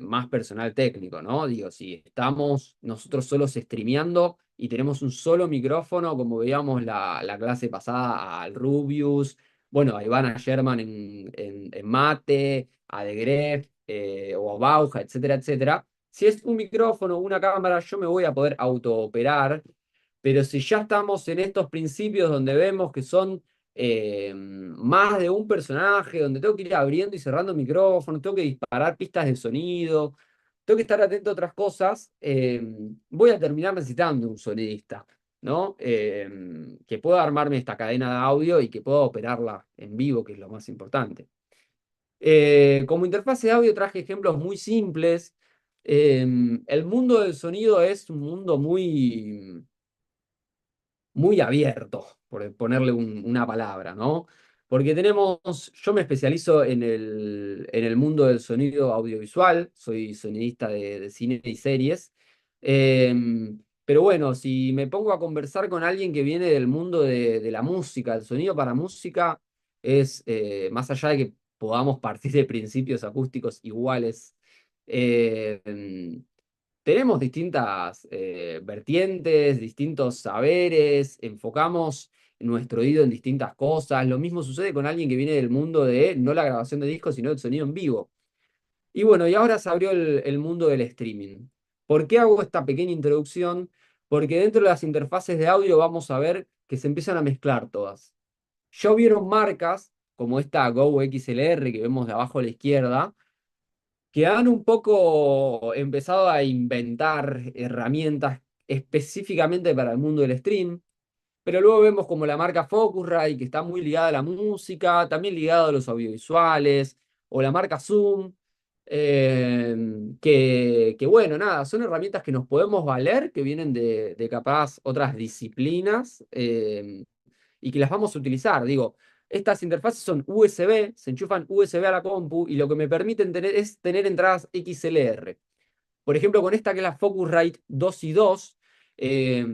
más personal técnico, ¿no? Digo, si estamos nosotros solos streameando y tenemos un solo micrófono, como veíamos la clase pasada al Rubius, bueno, a Ivana Sherman en Mate, a De Gref o a Bauja, etcétera, etcétera. Si es un micrófono, una cámara, yo me voy a poder autooperar, pero si ya estamos en estos principios donde vemos que son más de un personaje, donde tengo que ir abriendo y cerrando micrófonos, tengo que disparar pistas de sonido, tengo que estar atento a otras cosas, voy a terminar necesitando un sonidista, ¿no? Que pueda armarme esta cadena de audio y que pueda operarla en vivo, que es lo más importante. Como interfaz de audio traje ejemplos muy simples. El mundo del sonido es un mundo muy abierto, por ponerle una palabra, ¿no? Porque yo me especializo en el mundo del sonido audiovisual, soy sonidista de cine y series. Pero bueno, si me pongo a conversar con alguien que viene del mundo de la música, el sonido para música es, más allá de que podamos partir de principios acústicos iguales, eh, tenemos distintas vertientes, distintos saberes, enfocamos nuestro oído en distintas cosas. Lo mismo sucede con alguien que viene del mundo de no la grabación de discos, sino el sonido en vivo. Y bueno, y ahora se abrió el mundo del streaming. ¿Por qué hago esta pequeña introducción? Porque dentro de las interfaces de audio vamos a ver que se empiezan a mezclar todas. Ya vieron marcas como esta Go XLR que vemos de abajo a la izquierda, que han un poco empezado a inventar herramientas específicamente para el mundo del stream, pero luego vemos como la marca Focusrite, que está muy ligada a la música, también ligada a los audiovisuales, o la marca Zoom, que bueno, nada, son herramientas que nos podemos valer, que vienen de capaz otras disciplinas, y que las vamos a utilizar. Digo, estas interfaces son USB, se enchufan USB a la compu y lo que me permiten tener es tener entradas XLR. Por ejemplo, con esta que es la Focusrite 2 y 2, eh,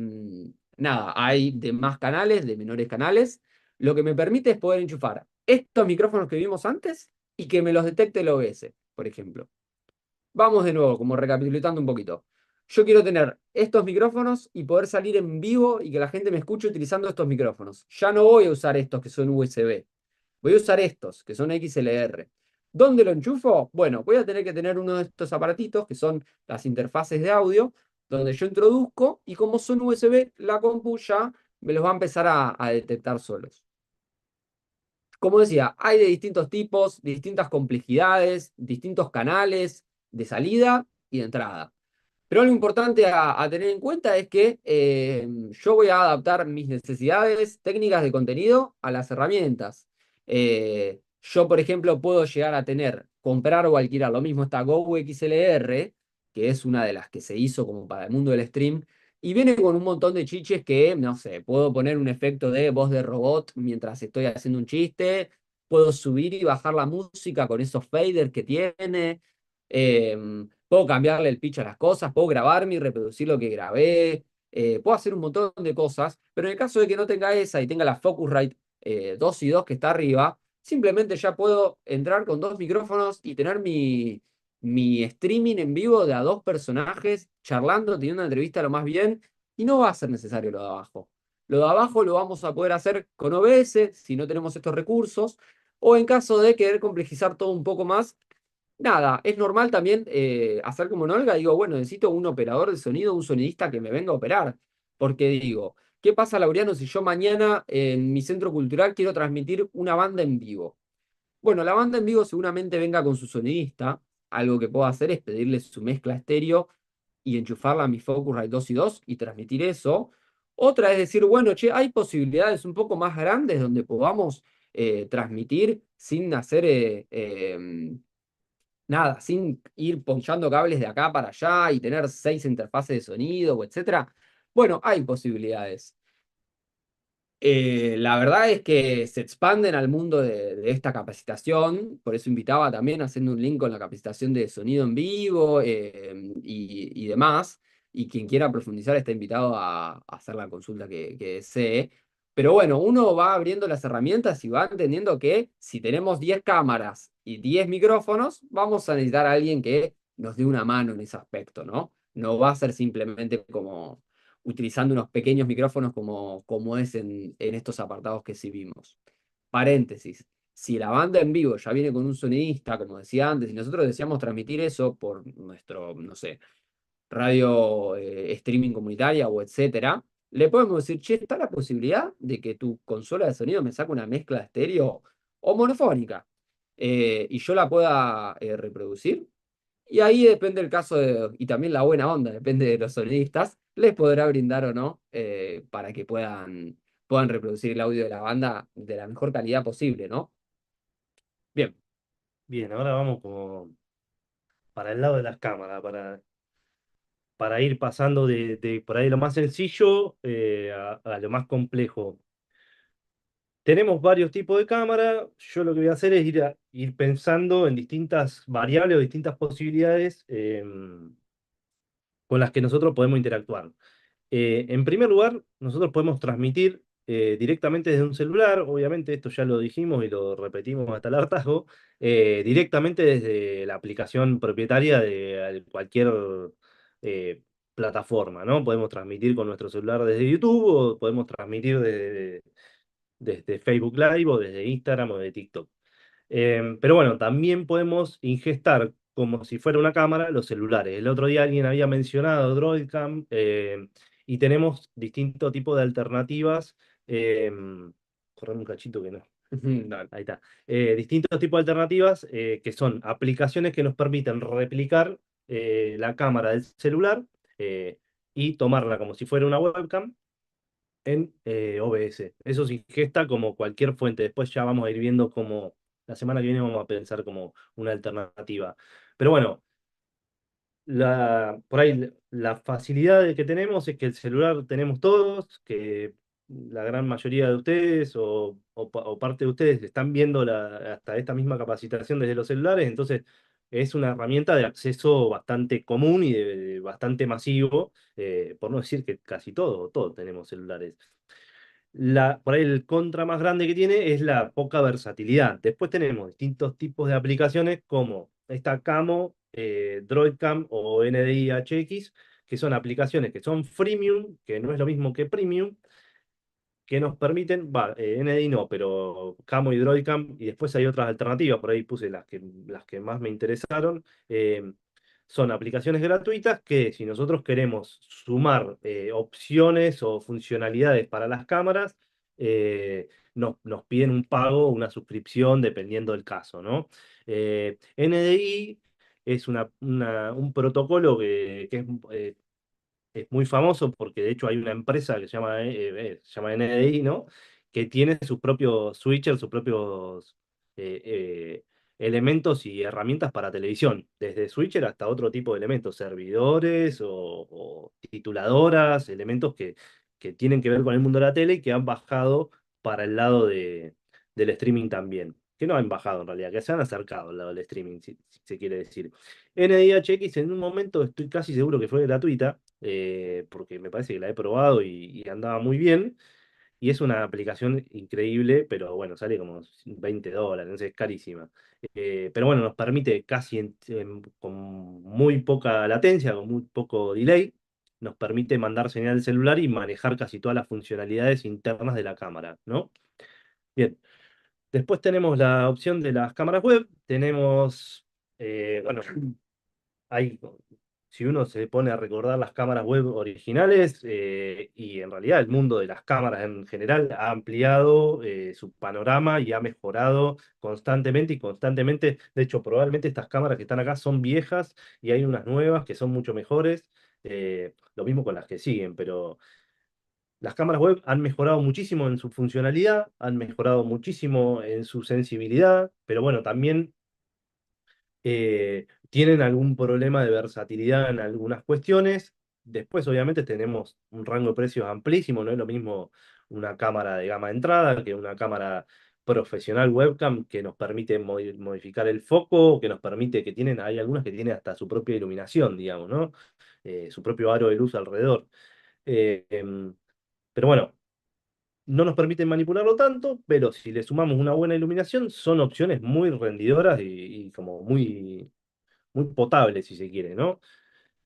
nada, hay de más canales, de menores canales. Lo que me permite es poder enchufar estos micrófonos que vimos antes y que me los detecte el OBS, por ejemplo. Vamos de nuevo, como recapitulando un poquito. Yo quiero tener estos micrófonos y poder salir en vivo y que la gente me escuche utilizando estos micrófonos. Ya no voy a usar estos que son USB. Voy a usar estos, que son XLR. ¿Dónde lo enchufo? Bueno, voy a tener que tener uno de estos aparatitos, que son las interfaces de audio, donde yo introduzco y como son USB, la compu ya me los va a empezar a detectar solos. Como decía, hay de distintos tipos, distintas complejidades, distintos canales de salida y de entrada. Pero algo importante a tener en cuenta es que yo voy a adaptar mis necesidades técnicas de contenido a las herramientas. Yo, por ejemplo, puedo llegar a comprar o alquilar lo mismo esta Go XLR, que es una de las que se hizo como para el mundo del stream, y viene con un montón de chiches que, no sé, puedo poner un efecto de voz de robot mientras estoy haciendo un chiste, puedo subir y bajar la música con esos faders que tiene. Puedo cambiarle el pitch a las cosas, puedo grabarme y reproducir lo que grabé, puedo hacer un montón de cosas, pero en el caso de que no tenga esa y tenga la Focusrite 2 y 2 que está arriba, simplemente ya puedo entrar con dos micrófonos y tener mi streaming en vivo de a dos personajes charlando, teniendo una entrevista lo más bien, y no va a ser necesario lo de abajo. Lo de abajo lo vamos a poder hacer con OBS si no tenemos estos recursos, o en caso de querer complejizar todo un poco más. Nada, es normal también hacer como Nolga, digo, bueno, necesito un operador de sonido, un sonidista que me venga a operar. Porque digo, ¿qué pasa, Laureano, si yo mañana en mi centro cultural quiero transmitir una banda en vivo? Bueno, la banda en vivo seguramente venga con su sonidista. Algo que puedo hacer es pedirle su mezcla estéreo y enchufarla a mi Focusrite 2 y 2 y transmitir eso. Otra es decir, bueno, che, hay posibilidades un poco más grandes donde podamos transmitir sin hacer nada, sin ir ponchando cables de acá para allá y tener 6 interfaces de sonido, o etcétera. Bueno, hay posibilidades. La verdad es que se expanden al mundo de esta capacitación, por eso invitaba también haciendo un link con la capacitación de sonido en vivo y demás, y quien quiera profundizar está invitado a hacer la consulta que desee. Pero bueno, uno va abriendo las herramientas y va entendiendo que si tenemos 10 cámaras y 10 micrófonos, vamos a necesitar a alguien que nos dé una mano en ese aspecto, ¿no? No va a ser simplemente como utilizando unos pequeños micrófonos como es en estos apartados que sí vimos. Paréntesis, si la banda en vivo ya viene con un sonidista, como decía antes, y nosotros deseamos transmitir eso por nuestro, no sé, radio streaming comunitaria o etcétera, le podemos decir, che, está la posibilidad de que tu consola de sonido me saque una mezcla estéreo o monofónica y yo la pueda reproducir. Y ahí depende el caso y también la buena onda, depende de los sonidistas, les podrá brindar o no para que puedan reproducir el audio de la banda de la mejor calidad posible, ¿no? Bien. Bien, ahora vamos como para el lado de las cámaras, para ir pasando de por ahí lo más sencillo a lo más complejo. Tenemos varios tipos de cámara. Yo lo que voy a hacer es ir pensando en distintas variables o distintas posibilidades con las que nosotros podemos interactuar. En primer lugar, nosotros podemos transmitir directamente desde un celular, obviamente esto ya lo dijimos y lo repetimos hasta el hartazgo, directamente desde la aplicación propietaria de cualquier eh, plataforma, ¿no? Podemos transmitir con nuestro celular desde YouTube o podemos transmitir desde Facebook Live o desde Instagram o de TikTok. Pero bueno, también podemos ingestar como si fuera una cámara los celulares. El otro día alguien había mencionado Droidcam y tenemos distintos tipos de alternativas. Eh, Correr un cachito que no. Dale. Ahí está. Distintos tipos de alternativas que son aplicaciones que nos permiten replicar la cámara del celular eh, y tomarla como si fuera una webcam en OBS. Eso se ingesta como cualquier fuente. Después ya vamos a ir viendo cómo la semana que viene vamos a pensar como una alternativa. Pero bueno, por ahí la facilidad que tenemos es que el celular tenemos todos, que la gran mayoría de ustedes o parte de ustedes están viendo hasta esta misma capacitación desde los celulares, entonces es una herramienta de acceso bastante común y bastante masivo, por no decir que casi todos tenemos celulares. Por ahí el contra más grande que tiene es la poca versatilidad. Después tenemos distintos tipos de aplicaciones como esta Camo, Droidcam o NDI HX, que son aplicaciones que son freemium, que no es lo mismo que premium, que nos permiten, NDI no, pero Camo y Droidcam, y después hay otras alternativas, por ahí puse las que más me interesaron. Son aplicaciones gratuitas que si nosotros queremos sumar opciones o funcionalidades para las cámaras, nos piden un pago, una suscripción, dependiendo del caso, ¿no? NDI es un protocolo que es muy famoso porque de hecho hay una empresa que se llama NDI, ¿no? Que tiene sus propios switchers, sus propios eh, eh, elementos y herramientas para televisión, desde switcher hasta otro tipo de elementos, servidores o tituladoras, elementos que tienen que ver con el mundo de la tele y que han bajado para el lado del streaming también. Que no han bajado en realidad, que se han acercado al lado del streaming, si se quiere decir. NDIHX en un momento estoy casi seguro que fue gratuita, porque me parece que la he probado y andaba muy bien. Y es una aplicación increíble, pero bueno, sale como $20, entonces es carísima. Pero bueno, nos permite casi con muy poca latencia, con muy poco delay, nos permite mandar señal al celular y manejar casi todas las funcionalidades internas de la cámara, ¿no? Bien. Después tenemos la opción de las cámaras web. Tenemos, bueno, hay, si uno se pone a recordar las cámaras web originales, y en realidad el mundo de las cámaras en general ha ampliado su panorama y ha mejorado constantemente y constantemente. De hecho, probablemente estas cámaras que están acá son viejas y hay unas nuevas que son mucho mejores. Lo mismo con las que siguen, pero las cámaras web han mejorado muchísimo en su funcionalidad, han mejorado muchísimo en su sensibilidad, pero bueno, también tienen algún problema de versatilidad en algunas cuestiones. Después, obviamente, tenemos un rango de precios amplísimo, no es lo mismo una cámara de gama de entrada que una cámara profesional webcam que nos permite modificar el foco, que nos permite, hay algunas que tienen hasta su propia iluminación, digamos, ¿no? Su propio aro de luz alrededor. Eh, em, pero bueno, no nos permiten manipularlo tanto, pero si le sumamos una buena iluminación, son opciones muy rendidoras y como muy potables, si se quiere, ¿no?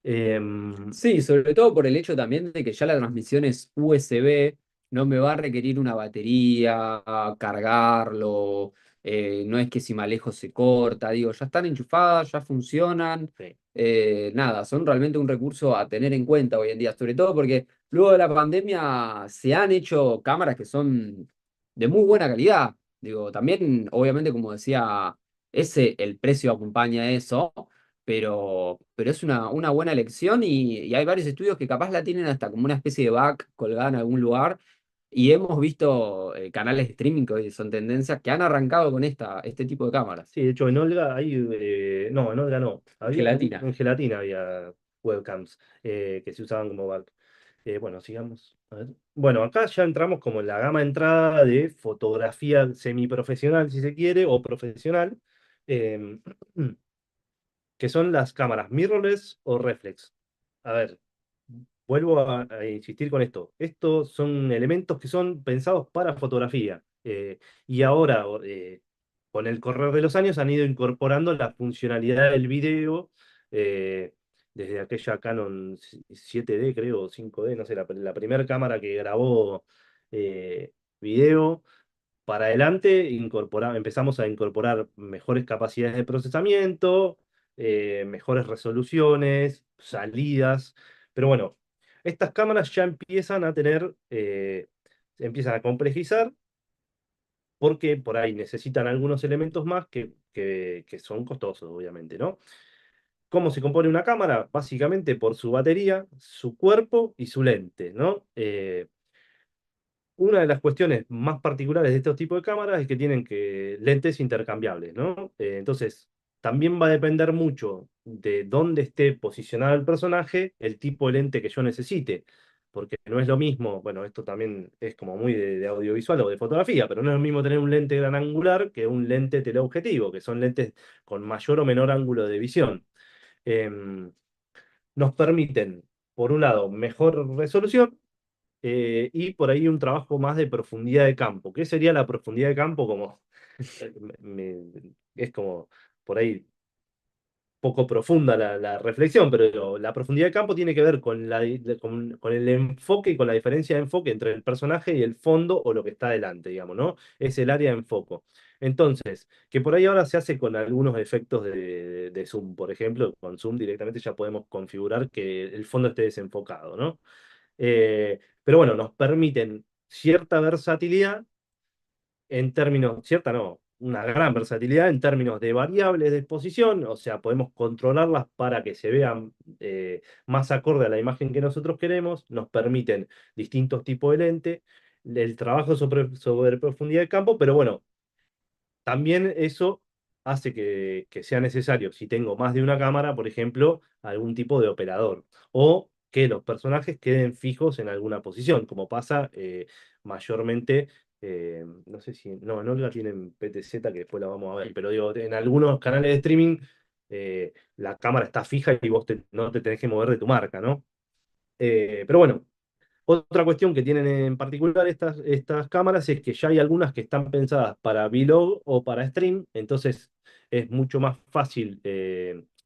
Em, Sí, sobre todo por el hecho también de que ya la transmisión es USB, no me va a requerir una batería, cargarlo. no es que si me alejo se corta, digo, ya están enchufadas, ya funcionan. Sí. Nada, son realmente un recurso a tener en cuenta hoy en día, sobre todo porque luego de la pandemia se han hecho cámaras que son de muy buena calidad. Digo, también, obviamente, como decía, el precio acompaña eso, pero es una buena elección y hay varios estudios que capaz la tienen hasta como una especie de back colgada en algún lugar. Y hemos visto canales de streaming que hoy son tendencias que han arrancado con este tipo de cámaras. Sí, de hecho en Olga hay, no, en Olga no, había Gelatina. en Gelatina había webcams que se usaban como back. Bueno, sigamos. A ver. Bueno, acá ya entramos como en la gama de entrada de fotografía semiprofesional, si se quiere, o profesional, em, que son las cámaras mirrorless o reflex. A ver, vuelvo a insistir con esto. Estos son elementos que son pensados para fotografía. Y ahora, con el correr de los años, han ido incorporando la funcionalidad del video, eh, desde aquella Canon 7D, creo, o 5D, no sé, la primera cámara que grabó eh, video para adelante empezamos a incorporar mejores capacidades de procesamiento, mejores resoluciones, salidas. Pero bueno, estas cámaras ya empiezan a tener, se empiezan a complejizar porque por ahí necesitan algunos elementos más que son costosos, obviamente, ¿no? ¿Cómo se compone una cámara? Básicamente por su batería, su cuerpo y su lente, ¿no? Una de las cuestiones más particulares de estos tipos de cámaras es que tienen lentes intercambiables, ¿no? Entonces, también va a depender mucho de dónde esté posicionado el personaje, el tipo de lente que yo necesite. Porque no es lo mismo, bueno, esto también es como muy de audiovisual o de fotografía, pero no es lo mismo tener un lente gran angular que un lente teleobjetivo, que son lentes con mayor o menor ángulo de visión. Em, Nos permiten, por un lado, mejor resolución y por ahí un trabajo más de profundidad de campo. ¿Qué sería la profundidad de campo? Como, es como por ahí poco profunda la reflexión, pero la profundidad de campo tiene que ver con, con el enfoque y con la diferencia de enfoque entre el personaje y el fondo o lo que está delante, digamos, ¿no? Es el área de enfoque. Entonces, que por ahí ahora se hace con algunos efectos de zoom, por ejemplo, con zoom directamente ya podemos configurar que el fondo esté desenfocado, ¿no? Pero bueno, nos permiten cierta versatilidad en términos, cierta no, una gran versatilidad en términos de variables de exposición, o sea, podemos controlarlas para que se vean más acorde a la imagen que nosotros queremos, nos permiten distintos tipos de lente, el trabajo sobre profundidad de campo, pero bueno, también eso hace que sea necesario, si tengo más de una cámara, por ejemplo, algún tipo de operador. O que los personajes queden fijos en alguna posición, como pasa mayormente, no sé si, no, en Olga tienen PTZ, que después la vamos a ver, pero digo, en algunos canales de streaming la cámara está fija y vos no te tenés que mover de tu marca, ¿no? Pero bueno. Otra cuestión que tienen en particular estas cámaras es que ya hay algunas que están pensadas para vlog o para stream, entonces es mucho más fácil,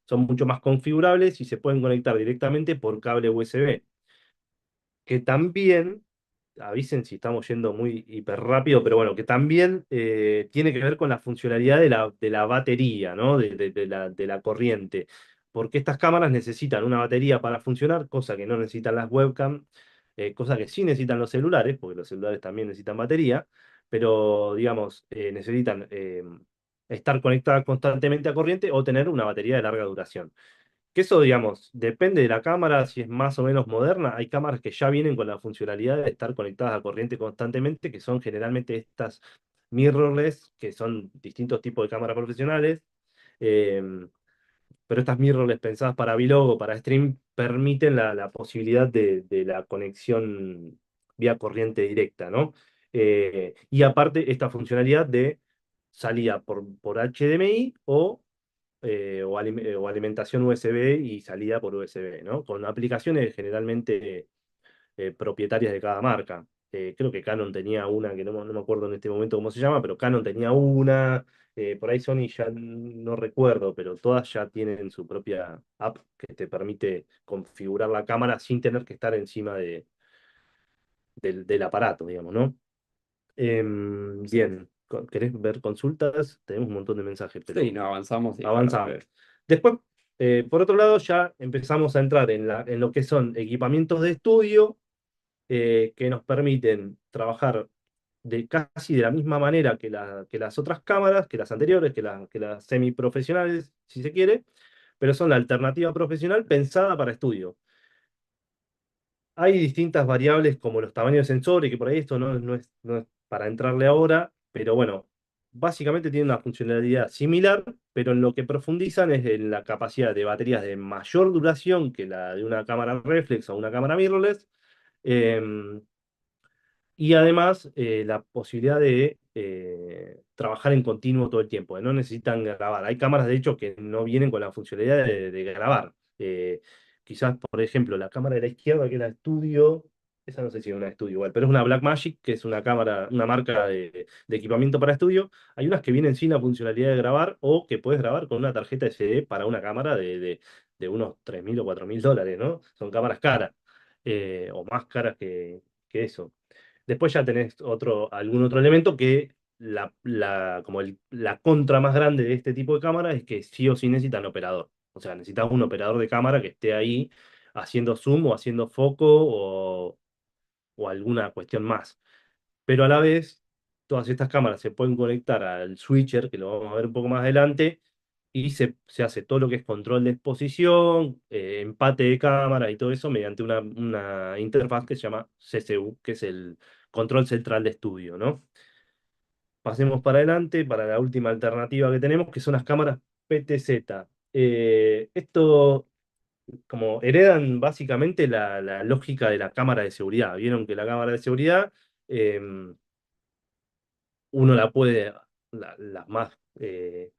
son mucho más configurables y se pueden conectar directamente por cable USB. Que también, avisen si estamos yendo muy hiper rápido, pero bueno, que también tiene que ver con la funcionalidad de la batería, ¿no? De la corriente. Porque estas cámaras necesitan una batería para funcionar, cosa que no necesitan las webcam, cosa que sí necesitan los celulares, porque los celulares también necesitan batería, pero digamos, necesitan estar conectadas constantemente a corriente o tener una batería de larga duración. Que eso, digamos, depende de la cámara, si es más o menos moderna. Hay cámaras que ya vienen con la funcionalidad de estar conectadas a corriente constantemente, que son generalmente estas mirrorless, que son distintos tipos de cámaras profesionales. Eh, pero estas mirrorless pensadas para vlog o para stream permiten la posibilidad de la conexión vía corriente directa, ¿no? Y aparte, esta funcionalidad de salida por HDMI o alimentación USB y salida por USB, ¿no? Con aplicaciones generalmente propietarias de cada marca. Creo que Canon tenía una, que no me acuerdo en este momento cómo se llama, pero Canon tenía una, por ahí Sony ya no recuerdo, pero todas ya tienen su propia app que te permite configurar la cámara sin tener que estar encima del aparato, digamos, ¿no? Bien. ¿Querés ver consultas? Tenemos un montón de mensajes, Sí, pero no, avanzamos y para avanzamos. ver. Después, por otro lado, ya empezamos a entrar en lo que son equipamientos de estudio que nos permiten trabajar casi de la misma manera que las otras cámaras, que las anteriores, que las semiprofesionales, si se quiere, pero son la alternativa profesional pensada para estudio. Hay distintas variables como los tamaños de sensores, que por ahí esto no es para entrarle ahora, pero bueno, básicamente tienen una funcionalidad similar, pero en lo que profundizan es en la capacidad de baterías de mayor duración que la de una cámara reflex o una cámara mirrorless. em, y además la posibilidad de trabajar en continuo todo el tiempo, que no necesitan grabar. Hay cámaras, de hecho, que no vienen con la funcionalidad de grabar. Quizás, por ejemplo, la cámara de la izquierda, que es la Studio, esa no sé si es una Studio igual, pero es una Blackmagic, que es una cámara, una marca de equipamiento para estudio. Hay unas que vienen sin la funcionalidad de grabar o que puedes grabar con una tarjeta SD para una cámara de unos 3.000 o 4.000 dólares, ¿no? Son cámaras caras, o más caras que eso. Después ya tenés algún otro elemento que la contra más grande de este tipo de cámaras es que sí o sí necesitan operador. O sea, necesitas un operador de cámara que esté ahí haciendo zoom o haciendo foco o alguna cuestión más. Pero a la vez, todas estas cámaras se pueden conectar al switcher, que lo vamos a ver un poco más adelante, y se hace todo lo que es control de exposición, empate de cámara y todo eso mediante una interfaz que se llama CCU, que es el control central de estudio, ¿no? Pasemos para adelante, para la última alternativa que tenemos, que son las cámaras PTZ. Esto, como heredan básicamente la lógica de la cámara de seguridad. Vieron que la cámara de seguridad... em, uno la puede, las más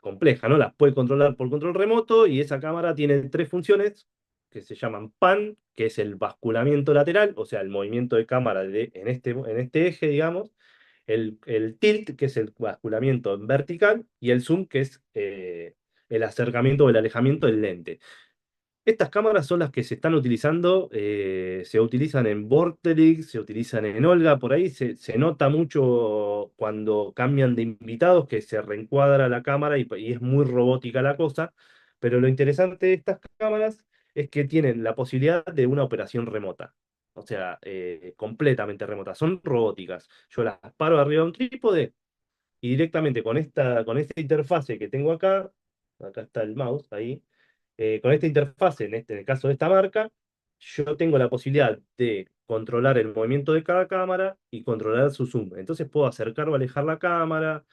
complejas, ¿no? Las puede controlar por control remoto y esa cámara tiene tres funciones que se llaman PAN, que es el basculamiento lateral, o sea, el movimiento de cámara en este eje, digamos, el tilt, que es el basculamiento en vertical, y el zoom, que es el acercamiento o el alejamiento del lente. Estas cámaras son las que se están utilizando, se utilizan en Vorterix, se utilizan en Olga, por ahí se nota mucho cuando cambian de invitados que se reencuadra la cámara y es muy robótica la cosa, pero lo interesante de estas cámaras es que tienen la posibilidad de una operación remota, o sea, completamente remota, son robóticas. Yo las paro arriba de un trípode y directamente con esta interfase que tengo acá está el mouse ahí, con esta interfase, en el caso de esta marca, yo tengo la posibilidad de controlar el movimiento de cada cámara y controlar su zoom. Entonces puedo acercar o alejar la cámara,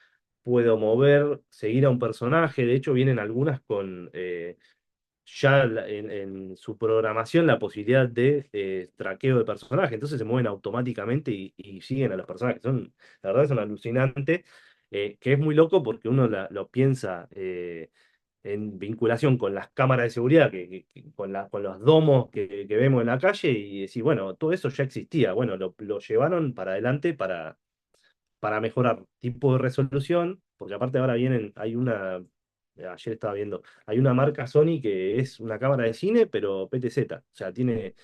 puedo mover, seguir a un personaje. De hecho, vienen algunas con ya en su programación la posibilidad de traqueo de personaje. Entonces se mueven automáticamente y siguen a los personajes. La verdad son alucinantes, que es muy loco porque uno lo piensa en vinculación con las cámaras de seguridad, con los domos que vemos en la calle y decir, bueno, todo eso ya existía. Bueno, lo llevaron para adelante para mejorar tipo de resolución, porque aparte ahora ayer estaba viendo, hay una marca Sony que es una cámara de cine, pero PTZ, o sea, tiene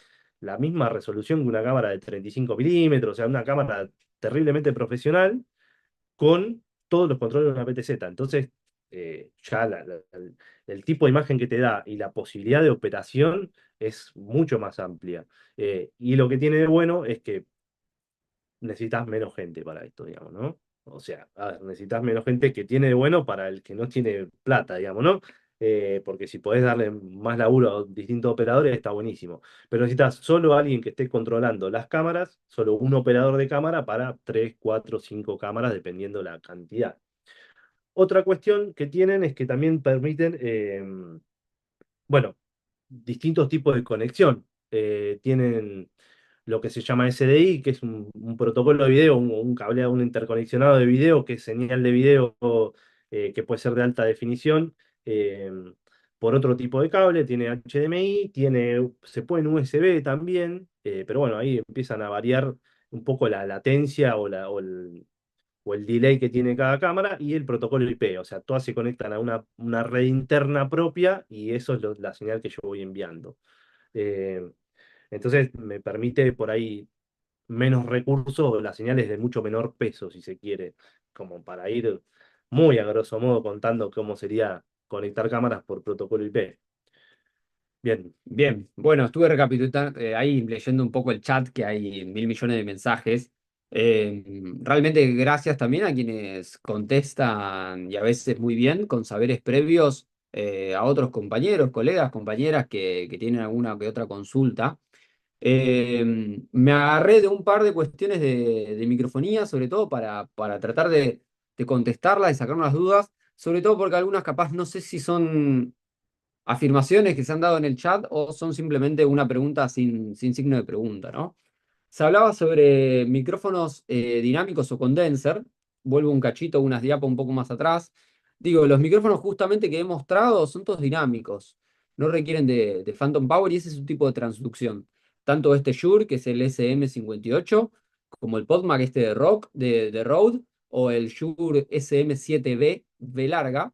la misma resolución que una cámara de 35 milímetros, o sea, una cámara terriblemente profesional con todos los controles de una PTZ. Entonces, ya el tipo de imagen que te da y la posibilidad de operación es mucho más amplia. Y lo que tiene de bueno es que necesitas menos gente para esto, digamos, ¿no? O sea, a ver, necesitas menos gente que tiene de bueno para el que no tiene plata, digamos, ¿no? Porque si podés darle más laburo a distintos operadores, está buenísimo. Pero necesitas solo alguien que esté controlando las cámaras, solo un operador de cámara para 3, 4, 5 cámaras, dependiendo la cantidad. Otra cuestión que tienen es que también permiten, bueno, distintos tipos de conexión. Tienen lo que se llama SDI, que es un protocolo de video, un cableado, un interconexionado de video, que es señal de video que puede ser de alta definición, eh, por otro tipo de cable, tiene HDMI, se puede en USB también, pero bueno, ahí empiezan a variar un poco la latencia o el delay que tiene cada cámara y el protocolo IP. O sea, todas se conectan a una red interna propia y eso es la señal que yo voy enviando. Eh, entonces me permite por ahí menos recursos, la señal es de mucho menor peso, si se quiere, como para ir muy a grosso modo contando cómo sería conectar cámaras por protocolo IP. Bien, Bien, bueno, estuve recapitulando ahí leyendo un poco el chat, que hay 1.000 millones de mensajes. Realmente gracias también a quienes contestan y a veces muy bien, con saberes previos, a otros compañeros, colegas, compañeras que tienen alguna que otra consulta. Me agarré de un par de cuestiones de microfonía, sobre todo para tratar de contestarlas y sacar unas dudas, sobre todo porque algunas capaz no sé si son afirmaciones que se han dado en el chat o son simplemente una pregunta sin signo de pregunta, ¿no? Se hablaba sobre micrófonos dinámicos o condenser. Vuelvo un cachito, unas diapas un poco más atrás. Digo, los micrófonos justamente que he mostrado son todos dinámicos. No requieren de Phantom Power y ese es un tipo de transducción. Tanto este Shure, que es el SM58, como el PodMac este de Rock, de Rode, o el Shure SM7B V larga.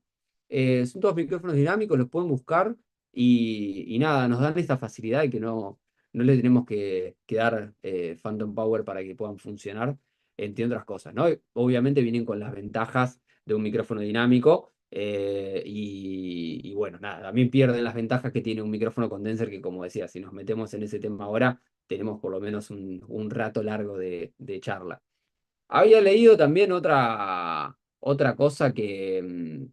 Son todos micrófonos dinámicos, los pueden buscar y nada, nos dan esta facilidad de que no le tenemos que dar Phantom Power para que puedan funcionar, entre otras cosas, ¿no? Obviamente vienen con las ventajas de un micrófono dinámico y bueno, nada, también pierden las ventajas que tiene un micrófono condenser que, como decía, si nos metemos en ese tema ahora, tenemos por lo menos un rato largo de charla. Había leído también otra cosa que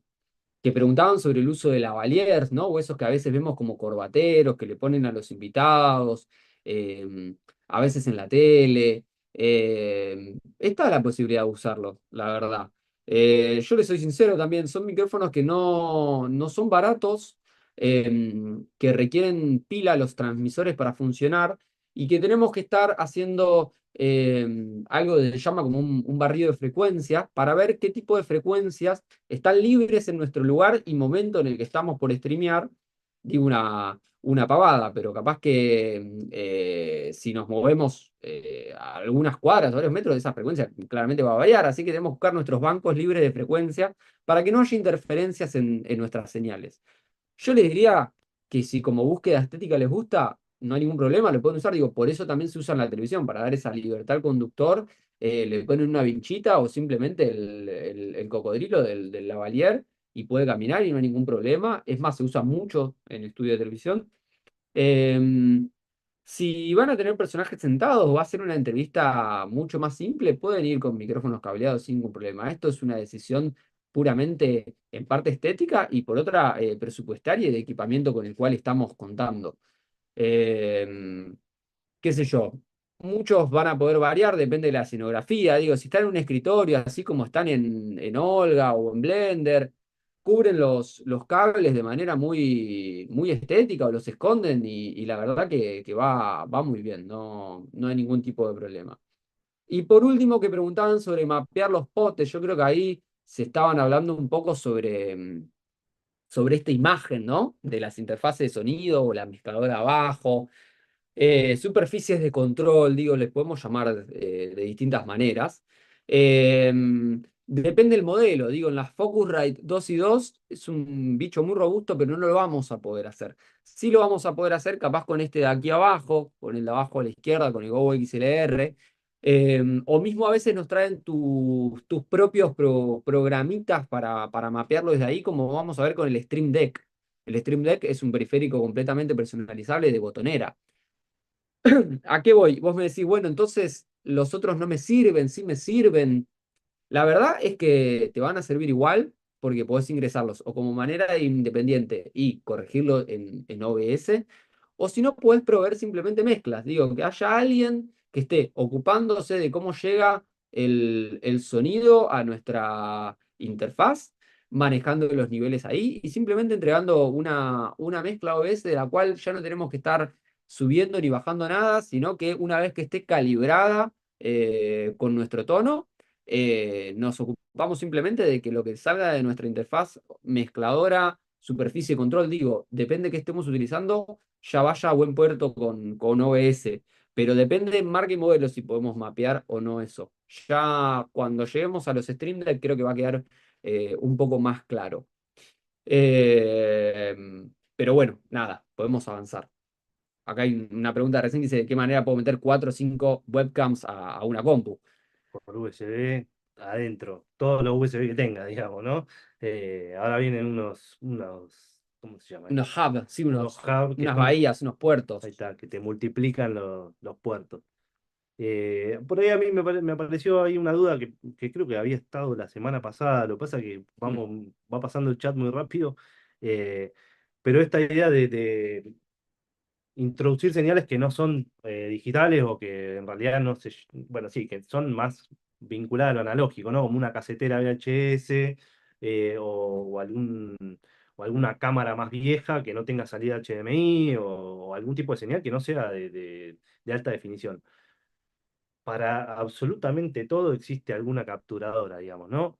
preguntaban sobre el uso de lavaliers, ¿no? O esos que a veces vemos como corbateros que le ponen a los invitados, eh, a veces en la tele. Está la posibilidad de usarlo, la verdad. Yo les soy sincero también, son micrófonos que no son baratos, que requieren pila a los transmisores para funcionar y que tenemos que estar haciendo algo que se llama como un barrido de frecuencias para ver qué tipo de frecuencias están libres en nuestro lugar y momento en el que estamos por streamear. Digo una pavada, pero capaz que si nos movemos a algunas cuadras o varios metros, esa frecuencia claramente va a variar, así que debemos buscar nuestros bancos libres de frecuencia para que no haya interferencias en nuestras señales. Yo les diría que si como búsqueda estética les gusta, no hay ningún problema, lo pueden usar. Digo, por eso también se usa en la televisión, para dar esa libertad al conductor. Le ponen una vinchita o simplemente el cocodrilo del lavalier y puede caminar y no hay ningún problema. Es más, se usa mucho en estudio de televisión. Em, si van a tener personajes sentados o va a ser una entrevista mucho más simple, pueden ir con micrófonos cableados sin ningún problema. Esto es una decisión puramente en parte estética y por otra presupuestaria y de equipamiento con el cual estamos contando. Em, Qué sé yo, muchos van a poder variar, depende de la escenografía. Digo, si están en un escritorio, así como están en Olga o en Blender, cubren los cables de manera muy estética o los esconden y la verdad que va muy bien, no hay ningún tipo de problema. Y por último, que preguntaban sobre mapear los potes, yo creo que ahí se estaban hablando un poco sobre esta imagen, ¿no? De las interfaces de sonido o la mezcladora abajo. Superficies de control, digo, les podemos llamar de distintas maneras. Eh, Depende del modelo, digo, en las Focusrite 2 y 2 es un bicho muy robusto, pero no lo vamos a poder hacer. Sí lo vamos a poder hacer capaz con este de aquí abajo, con el de abajo a la izquierda, con el Go XLR. O mismo a veces nos traen tus propios programitas para mapearlo desde ahí, como vamos a ver con el Stream Deck. El Stream Deck es un periférico completamente personalizable de botonera. ¿A qué voy? Vos me decís, bueno, entonces los otros no me sirven, sí me sirven. La verdad es que te van a servir igual porque podés ingresarlos o como manera independiente y corregirlo en OBS, o si no, podés proveer simplemente mezclas. Digo, que haya alguien que esté ocupándose de cómo llega el sonido a nuestra interfaz, manejando los niveles ahí y simplemente entregando una mezcla OBS de la cual ya no tenemos que estar subiendo ni bajando nada, sino que una vez que esté calibrada con nuestro tono, nos ocupamos simplemente de que lo que salga de nuestra interfaz mezcladora, superficie de control, digo, depende que estemos utilizando, ya vaya a buen puerto con OBS. Pero depende marca y modelo si podemos mapear o no eso. Ya cuando lleguemos a los Stream Deck creo que va a quedar un poco más claro. Eh, pero bueno, nada, podemos avanzar. acá hay una pregunta recién que dice, ¿de qué manera puedo meter 4 o 5 webcams a una compu? Por USB adentro, todos los USB que tenga, digamos, ¿no? Ahora vienen ¿cómo se llama Unos esto? hubs, sí, Unos hubs que unas son, bahías, unos ahí puertos. está, que te multiplican los puertos. Por ahí a mí me apareció ahí una duda que creo que había estado la semana pasada. Lo que pasa es que Mm. va pasando el chat muy rápido. eh, pero esta idea de introducir señales que no son digitales o que en realidad no se, bueno, sí, que son más vinculadas a lo analógico, ¿no? Como una casetera VHS o o alguna cámara más vieja que no tenga salida HDMI o algún tipo de señal que no sea de alta definición. Para absolutamente todo existe alguna capturadora, digamos, ¿no?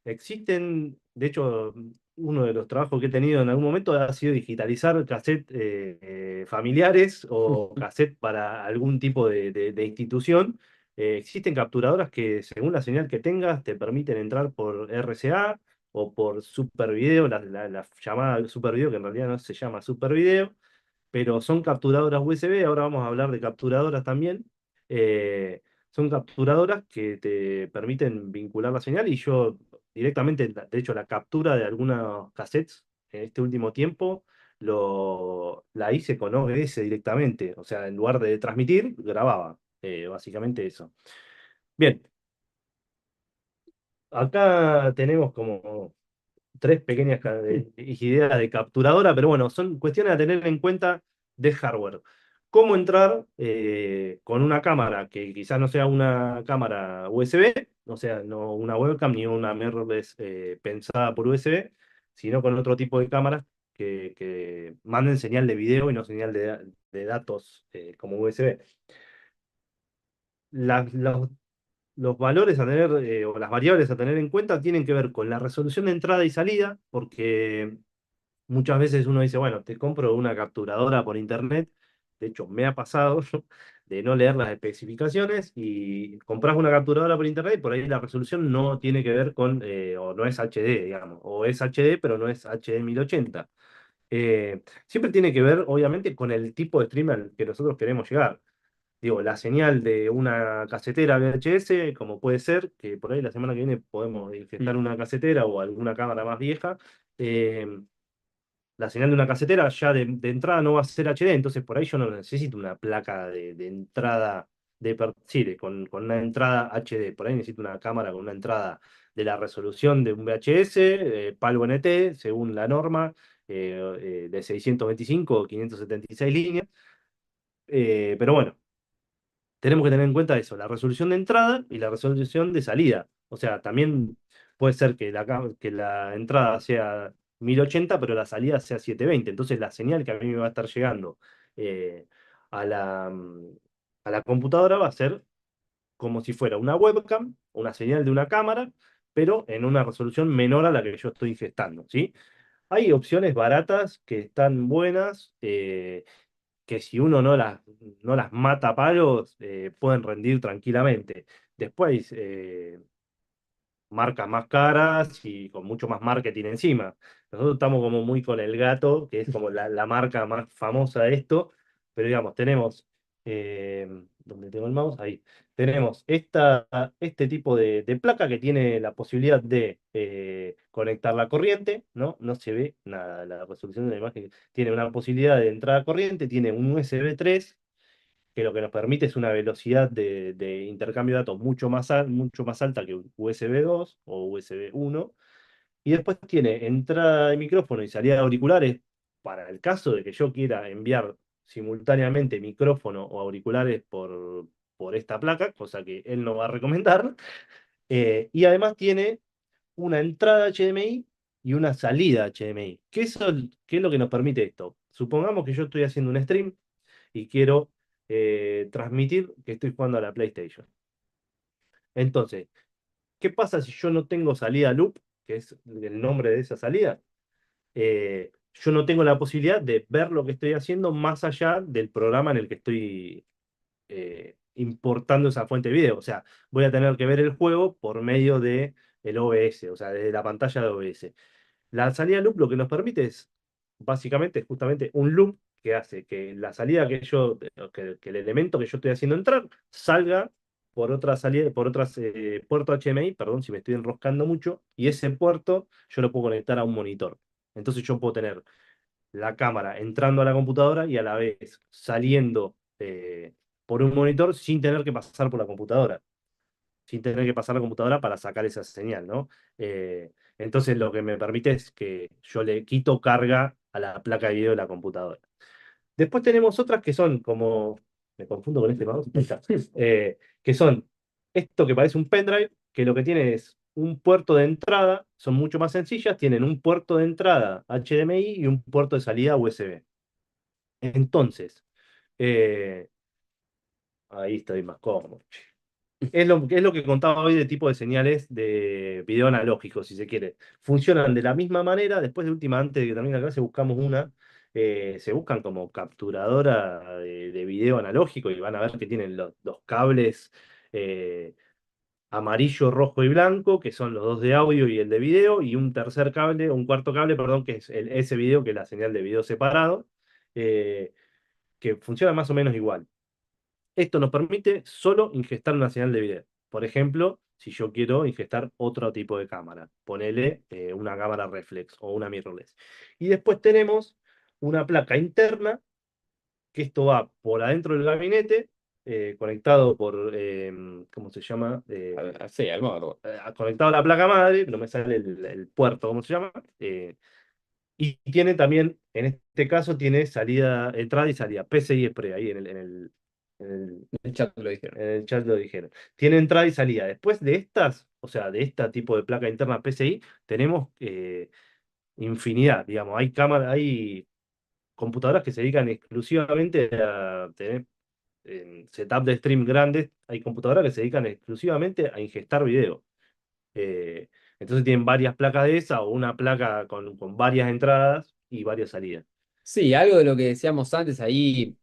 Existen, de hecho, uno de los trabajos que he tenido en algún momento ha sido digitalizar cassette familiares o cassette para algún tipo de institución. Existen capturadoras que, según la señal que tengas, te permiten entrar por RCA o por Super Video, la llamada Super Video, que en realidad no se llama Super Video, pero son capturadoras USB. Ahora vamos a hablar de capturadoras también. Son capturadoras que te permiten vincular la señal y yo directamente, de hecho, la captura de algunos cassettes en este último tiempo la hice con OBS directamente. O sea, en lugar de transmitir, grababa. Básicamente eso. Bien, acá tenemos como tres pequeñas ideas de capturadora, pero bueno, son cuestiones a tener en cuenta de hardware. ¿Cómo entrar con una cámara que quizás no sea una cámara USB, o sea, no una webcam ni una mirrorless pensada por USB, sino con otro tipo de cámaras que manden señal de video y no señal de datos como USB? Las- los, los valores a tener o las variables a tener en cuenta tienen que ver con la resolución de entrada y salida, porque muchas veces uno dice, bueno, te compro una capturadora por internet. De hecho, me ha pasado de no leer las especificaciones y compras una capturadora por internet y por ahí la resolución no tiene que ver con, o no es HD, digamos, o es HD, pero no es HD 1080. Siempre tiene que ver, obviamente, con el tipo de stream al que nosotros queremos llegar. Digo, la señal de una casetera VHS, como puede ser, que por ahí la semana que viene podemos ingestar Mm. una casetera o alguna cámara más vieja. eh, la señal de una casetera ya de entrada no va a ser HD, entonces por ahí yo no necesito una placa de entrada sí, con una entrada HD. Por ahí necesito una cámara con una entrada de la resolución de un VHS, PAL NT, según la norma, de 625 o 576 líneas. Pero bueno, tenemos que tener en cuenta eso, la resolución de entrada y la resolución de salida. O sea, también puede ser que que la entrada sea 1080, pero la salida sea 720. Entonces la señal que a mí me va a estar llegando eh, a a la computadora va a ser como si fuera una webcam, una señal de una cámara, pero en una resolución menor a la que yo estoy gestando, ¿sí? Hay opciones baratas que están buenas, que si uno no las mata a palos, pueden rendir tranquilamente. Después, marcas más caras y con mucho más marketing encima. Nosotros estamos como muy con el gato, que es como la marca más famosa de esto, pero digamos, tenemos, eh, ¿dónde tengo el mouse? Ahí. Tenemos este tipo de placa que tiene la posibilidad de conectar la corriente, ¿no? No se ve nada, la resolución de la imagen tiene una posibilidad de entrada corriente, tiene un USB 3 que lo que nos permite es una velocidad de intercambio de datos mucho más alta que un USB 2 o USB 1. Y después tiene entrada de micrófono y salida de auriculares para el caso de que yo quiera enviar simultáneamente micrófono o auriculares por esta placa, cosa que él no va a recomendar. Y además tiene una entrada HDMI y una salida HDMI. ¿Qué es lo que nos permite esto? Supongamos que yo estoy haciendo un stream y quiero transmitir que estoy jugando a la PlayStation. Entonces, ¿qué pasa si yo no tengo salida loop, que es el nombre de esa salida? Yo no tengo la posibilidad de ver lo que estoy haciendo más allá del programa en el que estoy importando esa fuente de video. O sea, voy a tener que ver el juego por medio de el OBS, o sea, desde la pantalla de OBS. La salida loop lo que nos permite es básicamente justamente un loop que hace que la salida que el elemento que yo estoy haciendo entrar salga por otra salida, por otras puerto HDMI, perdón si me estoy enroscando mucho, y ese puerto yo lo puedo conectar a un monitor. Entonces yo puedo tener la cámara entrando a la computadora y a la vez saliendo por un monitor sin tener que pasar por la computadora, sin tener que pasar la computadora para sacar esa señal, ¿no? Entonces lo que me permite es que yo le quito carga a la placa de video de la computadora. Después tenemos otras que son como, me confundo con este mouse, ahí está. Que son esto que parece un pendrive, que lo que tiene es un puerto de entrada, son mucho más sencillas, tienen un puerto de entrada HDMI y un puerto de salida USB. Entonces, eh, ahí estoy más cómodo. Es lo que contaba hoy de tipo de señales de video analógico, si se quiere. Funcionan de la misma manera. Después de última, antes de que termine la clase, buscamos una. Se buscan como capturadora de video analógico y van a ver que tienen los cables eh, amarillo, rojo y blanco, que son los dos de audio y el de video, y un tercer cable, un cuarto cable, perdón, que es ese video, que es la señal de video separado, eh, que funciona más o menos igual. Esto nos permite solo ingestar una señal de video. Por ejemplo, si yo quiero ingestar otro tipo de cámara, ponele una cámara reflex o una mirrorless. Y después tenemos una placa interna, que esto va por adentro del gabinete, conectado por, ¿cómo se llama? Sí, algo. Conectado a la placa madre, no me sale el puerto, ¿cómo se llama? Y tiene también, en este caso, tiene salida, entrada y salida, PCI Express, ahí en el, En el chat lo dijeron. en el chat lo dijeron. Tiene entrada y salida. Después de estas, o sea, de este tipo de placa interna PCI, tenemos infinidad, digamos. Hay cámaras, hay computadoras que se dedican exclusivamente a tener setup de stream grandes. Hay computadoras que se dedican exclusivamente a ingestar video. Eh, entonces tienen varias placas de esa o una placa con varias entradas y varias salidas. Sí, algo de lo que decíamos antes, ahí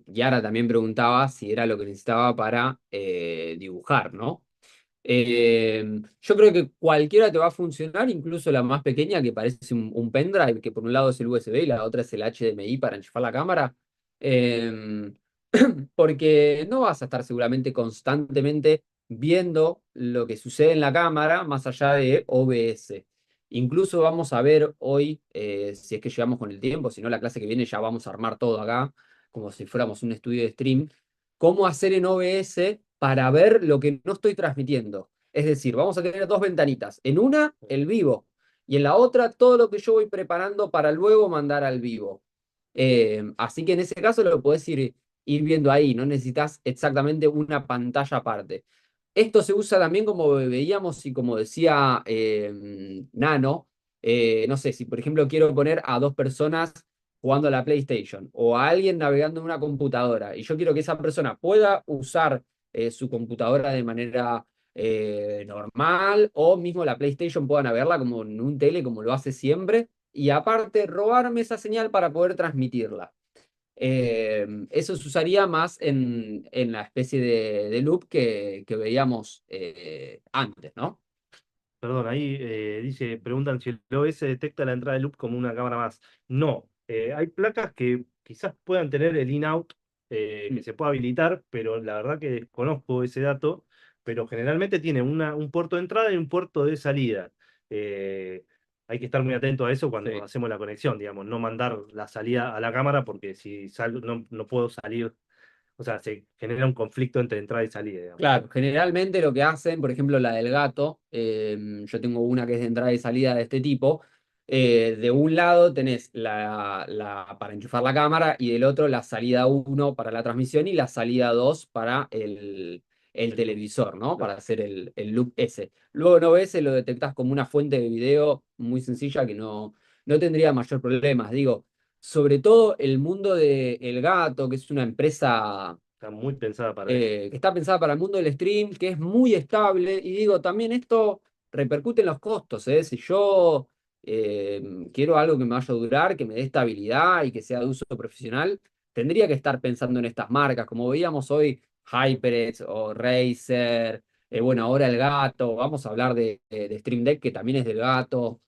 Yara también preguntaba si era lo que necesitaba para dibujar, ¿no? Yo creo que cualquiera te va a funcionar, incluso la más pequeña que parece un pendrive, que por un lado es el USB y la otra es el HDMI para enchufar la cámara, eh, porque no vas a estar seguramente constantemente viendo lo que sucede en la cámara más allá de OBS. Incluso vamos a ver hoy, si es que llegamos con el tiempo, si no la clase que viene ya vamos a armar todo acá, como si fuéramos un estudio de stream, cómo hacer en OBS para ver lo que no estoy transmitiendo. Es decir, vamos a tener dos ventanitas. En una, el vivo. Y en la otra, todo lo que yo voy preparando para luego mandar al vivo. Así que en ese caso lo podés ir viendo ahí. No necesitas exactamente una pantalla aparte. Esto se usa también como veíamos y como decía Nano. No sé, si por ejemplo quiero poner a dos personas jugando a la PlayStation o a alguien navegando en una computadora y yo quiero que esa persona pueda usar su computadora de manera normal o mismo la PlayStation pueda navegarla como en un tele como lo hace siempre y aparte robarme esa señal para poder transmitirla. Eso se usaría más en la especie de loop que veíamos antes, ¿no? Perdón, ahí preguntan si el OS detecta la entrada de loop como una cámara más. No, hay placas que quizás puedan tener el in-out que se pueda habilitar, pero la verdad que desconozco ese dato, pero generalmente tiene un puerto de entrada y un puerto de salida. Hay que estar muy atento a eso cuando Sí. hacemos la conexión, digamos, no mandar la salida a la cámara porque si salgo no puedo salir, o sea, se genera un conflicto entre entrada y salida, digamos. Claro, generalmente lo que hacen, por ejemplo, la del gato, yo tengo una que es de entrada y salida de este tipo. De un lado tenés para enchufar la cámara y del otro la salida uno para la transmisión y la salida 2 para el televisor, ¿no? Para hacer el loop ese. Luego en OBS lo detectás como una fuente de video muy sencilla que no tendría mayor problemas. Digo, sobre todo el mundo de El Gato, que es una empresa Está muy pensada para eso. que está pensada para el mundo del stream, que es muy estable. Y digo, también esto repercute en los costos, ¿eh? Si yo quiero algo que me vaya a durar, que me dé estabilidad y que sea de uso profesional, tendría que estar pensando en estas marcas, como veíamos hoy, HyperX o Razer, bueno, ahora el Gato, vamos a hablar de Stream Deck, que también es del Gato.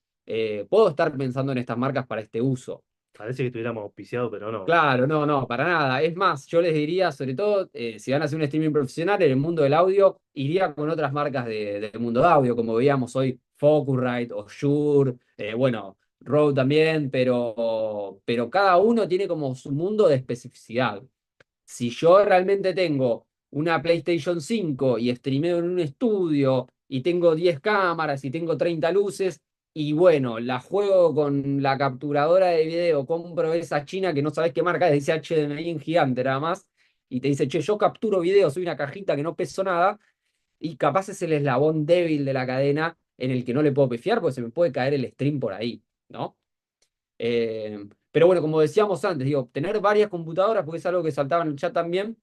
Puedo estar pensando en estas marcas para este uso. Parece que estuviéramos auspiciados, pero no. Claro, no, no, para nada. Es más, yo les diría, sobre todo, si van a hacer un streaming profesional en el mundo del audio, iría con otras marcas del mundo de audio, como veíamos hoy, Focusrite o Shure, bueno, Rode también, pero cada uno tiene como su mundo de especificidad. Si yo realmente tengo una PlayStation 5 y streameo en un estudio y tengo 10 cámaras y tengo 30 luces y bueno, la juego con la capturadora de video, compro esa china que no sabes qué marca es, dice HDMI en gigante nada más, y te dice, che, yo capturo video, soy una cajita que no peso nada, y capaz es el eslabón débil de la cadena en el que no le puedo pifiar porque se me puede caer el stream por ahí, ¿no? Pero bueno, como decíamos antes, digo, tener varias computadoras, porque es algo que saltaba en el chat también,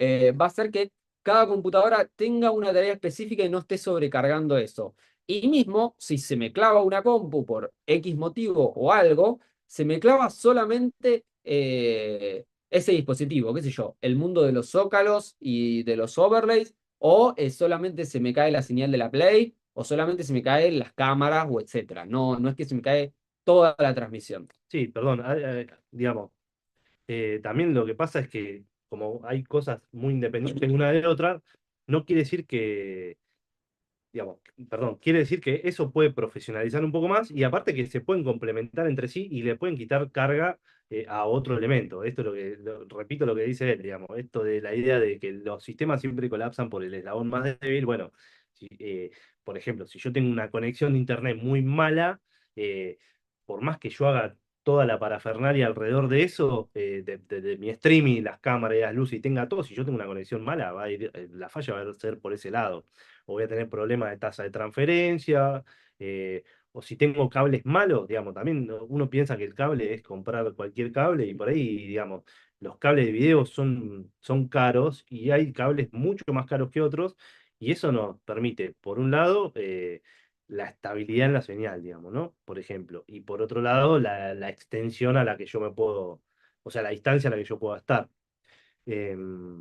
va a hacer que cada computadora tenga una tarea específica y no esté sobrecargando eso. Y mismo, si se me clava una compu por X motivo o algo, se me clava solamente ese dispositivo, qué sé yo, el mundo de los zócalos y de los overlays, o solamente se me cae la señal de la Play, o solamente se me caen las cámaras, o etcétera. No, no es que se me cae toda la transmisión. Sí, perdón, digamos, también lo que pasa es que como hay cosas muy independientes una de otra, no quiere decir que, digamos, perdón, quiere decir que eso puede profesionalizar un poco más y aparte que se pueden complementar entre sí y le pueden quitar carga a otro elemento. Esto es lo que, repito lo que dice él, digamos, esto de la idea de que los sistemas siempre colapsan por el eslabón más débil. Bueno, por ejemplo, si yo tengo una conexión de internet muy mala, eh, por más que yo haga toda la parafernalia alrededor de eso, de mi streaming, las cámaras y las luces y tenga todo, si yo tengo una conexión mala, va a ir, la falla va a ser por ese lado o voy a tener problemas de tasa de transferencia, o si tengo cables malos, digamos, también uno piensa que el cable es comprar cualquier cable y por ahí, digamos, los cables de video son caros y hay cables mucho más caros que otros y eso nos permite, por un lado, la estabilidad en la señal, digamos, ¿no? Por ejemplo, y por otro lado, la extensión a la que yo me puedo, o sea, la distancia a la que yo puedo estar. Em,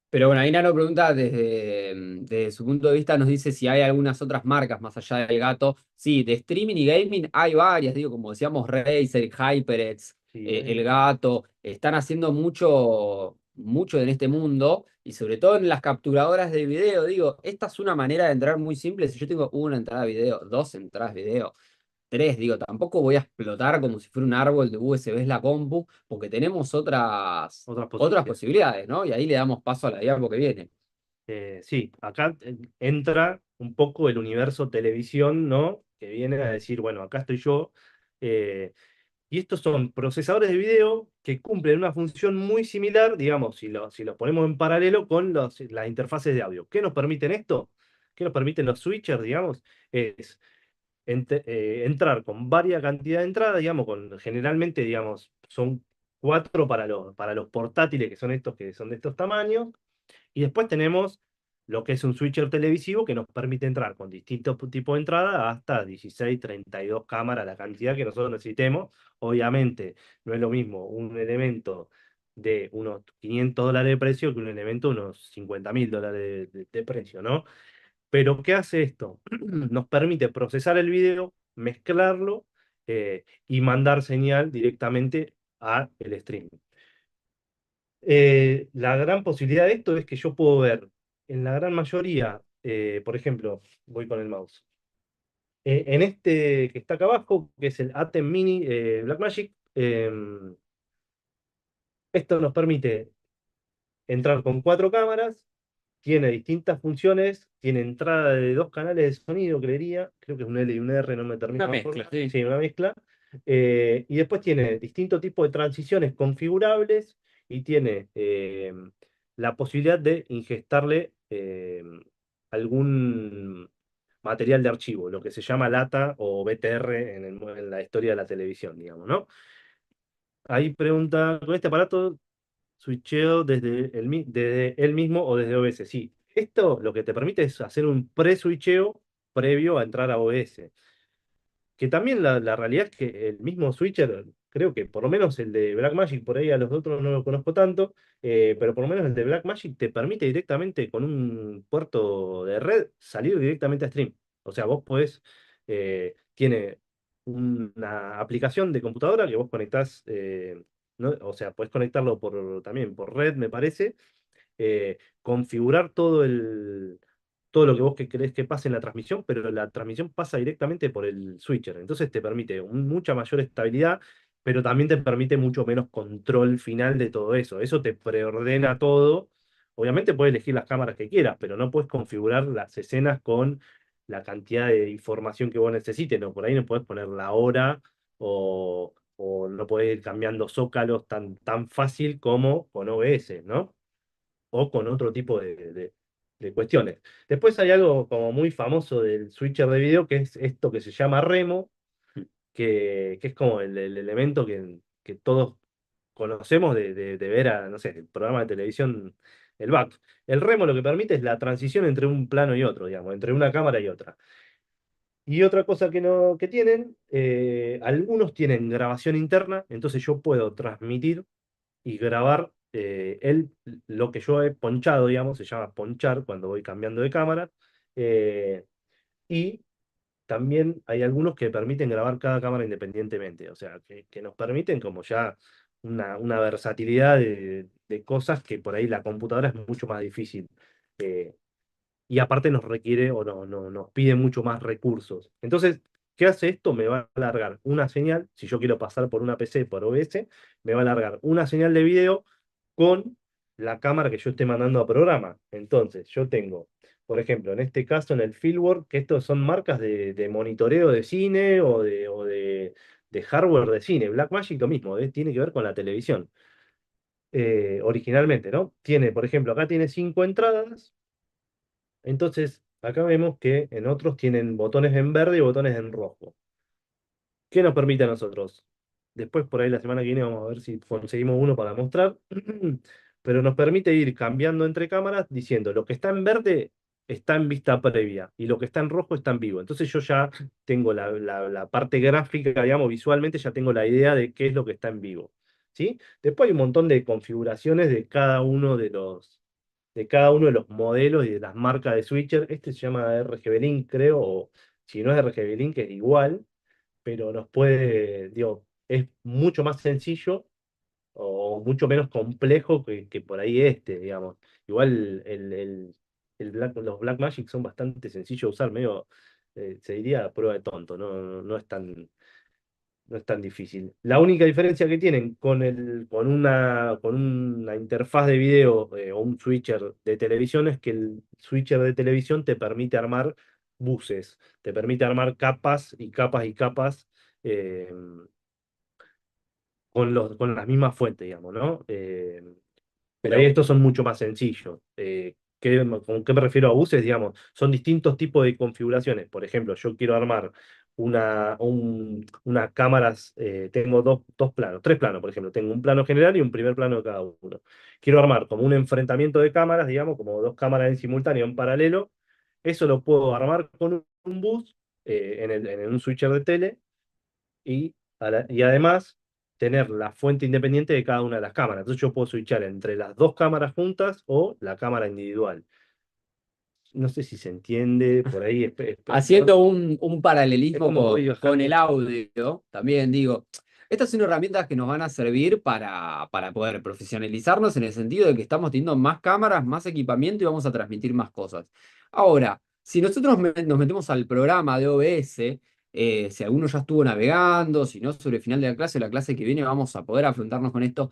Pero bueno, ahí Nano pregunta desde su punto de vista, nos dice si hay algunas otras marcas más allá del gato. Sí, de streaming y gaming hay varias, digo, como decíamos, Razer, HyperX, sí, El Gato, están haciendo mucho, mucho en este mundo y sobre todo en las capturadoras de video. Digo, esta es una manera de entrar muy simple. Si yo tengo una entrada de video, dos entradas de video, tres, digo, tampoco voy a explotar como si fuera un árbol de USBs la compu, porque tenemos otras otras posibilidades. posibilidades, ¿no? Y ahí le damos paso a la diapo que viene. Sí, acá entra un poco el universo televisión, ¿no? Que viene a decir, bueno, acá estoy yo. eh, y estos son procesadores de video que cumplen una función muy similar, digamos, si los ponemos en paralelo con las interfaces de audio. ¿Qué nos permiten esto? ¿Qué nos permiten los switchers, digamos? Es entrar con varia cantidad de entradas, digamos, generalmente, digamos, son cuatro para los portátiles, que son estos que son de estos tamaños y después tenemos lo que es un switcher televisivo que nos permite entrar con distintos tipos de entrada hasta 16, 32 cámaras, la cantidad que nosotros necesitemos. Obviamente, no es lo mismo un elemento de unos $500 de precio que un elemento de unos $50.000 de precio, ¿no? Pero ¿qué hace esto? Nos permite procesar el video, mezclarlo y mandar señal directamente a el streaming. La gran posibilidad de esto es que yo puedo ver en la gran mayoría, por ejemplo, voy con el mouse, en este que está acá abajo, que es el ATEM Mini Blackmagic, esto nos permite entrar con cuatro cámaras, tiene distintas funciones, tiene entrada de dos canales de sonido, creería, creo que es un L y un R, no me Una termino de mezcla, acordar. sí. Sí, una mezcla. Y después tiene distintos tipos de transiciones configurables y tiene la posibilidad de ingestarle algún material de archivo, lo que se llama LATA o BTR en la historia de la televisión, digamos, ¿no? Ahí pregunta, ¿con este aparato switcheo desde él mismo o desde OBS? Sí, esto lo que te permite es hacer un pre-switcheo previo a entrar a OBS. Que también la realidad es que el mismo switcher, creo que por lo menos el de Blackmagic, por ahí a los otros no lo conozco tanto, pero por lo menos el de Blackmagic te permite directamente con un puerto de red salir directamente a stream. O sea, vos podés, tiene una aplicación de computadora que vos conectás, ¿no? O sea, podés conectarlo también por red, me parece, configurar todo lo que vos que querés que pase en la transmisión, pero la transmisión pasa directamente por el switcher. Entonces te permite mucha mayor estabilidad, pero también te permite mucho menos control final de todo eso. Eso te preordena todo. Obviamente puedes elegir las cámaras que quieras, pero no puedes configurar las escenas con la cantidad de información que vos necesites. ¿No? Por ahí no podés poner la hora o no podés ir cambiando zócalos tan fácil como con OBS, ¿no? O con otro tipo de cuestiones. Después hay algo como muy famoso del switcher de video, que es esto que se llama remo, que es como el elemento que todos conocemos de ver no sé, el programa de televisión, el back. El remo lo que permite es la transición entre un plano y otro, digamos, entre una cámara y otra. Y otra cosa que tienen, algunos tienen grabación interna, entonces yo puedo transmitir y grabar lo que yo he ponchado, digamos, se llama ponchar cuando voy cambiando de cámara. eh, y también hay algunos que permiten grabar cada cámara independientemente, o sea, que nos permiten como ya una versatilidad de cosas que por ahí la computadora es mucho más difícil. eh, y aparte nos requiere o nos pide mucho más recursos. Entonces, ¿qué hace esto? Me va a alargar una señal, si yo quiero pasar por una PC por OBS, me va a alargar una señal de video con la cámara que yo esté mandando a programa. Entonces, yo tengo, por ejemplo, en este caso en el Fieldwork, que estos son marcas de monitoreo de cine o de hardware de cine. Blackmagic lo mismo, tiene que ver con la televisión. Originalmente, ¿no? Tiene, por ejemplo, acá tiene 5 entradas. Entonces, acá vemos que en otros tienen botones en verde y botones en rojo. ¿Qué nos permite a nosotros? Después, por ahí la semana que viene, vamos a ver si conseguimos uno para mostrar. Pero nos permite ir cambiando entre cámaras diciendo lo que está en verde está en vista previa y lo que está en rojo está en vivo. Entonces yo ya tengo la parte gráfica, digamos, visualmente ya tengo la idea de qué es lo que está en vivo. ¿Sí? Después hay un montón de configuraciones de cada uno de los modelos y de las marcas de switcher. Este se llama RGB Link, creo, o si no es RGB Link es igual, pero digo, es mucho más sencillo o mucho menos complejo que por ahí digamos. Igual los Blackmagic son bastante sencillos de usar, medio, se diría a prueba de tonto, no es tan difícil. La única diferencia que tienen con una interfaz de video o un switcher de televisión es que el switcher de televisión te permite armar buses, te permite armar capas y capas y capas eh, con las mismas fuentes, digamos, ¿no? Por ahí Pero, estos son mucho más sencillos. ¿Con qué me refiero a buses? Digamos, son distintos tipos de configuraciones. Por ejemplo, yo quiero armar unas cámaras, tengo dos planos, tres planos, por ejemplo. Tengo un plano general y un primer plano de cada uno. Quiero armar como un enfrentamiento de cámaras, digamos, como dos cámaras en simultáneo, en paralelo. Eso lo puedo armar con un bus en un switcher de tele y además tener la fuente independiente de cada una de las cámaras. Entonces yo puedo switchar entre las dos cámaras juntas o la cámara individual. No sé si se entiende por ahí. haciendo un Es paralelismo como voy con bajando. el audio, también digo, estas son herramientas que nos van a servir para poder profesionalizarnos en el sentido de que estamos teniendo más cámaras, más equipamiento y vamos a transmitir más cosas. Ahora, si nosotros nos metemos al programa de OBS, si alguno ya estuvo navegando, si no, sobre el final de la clase que viene vamos a poder afrontarnos con esto,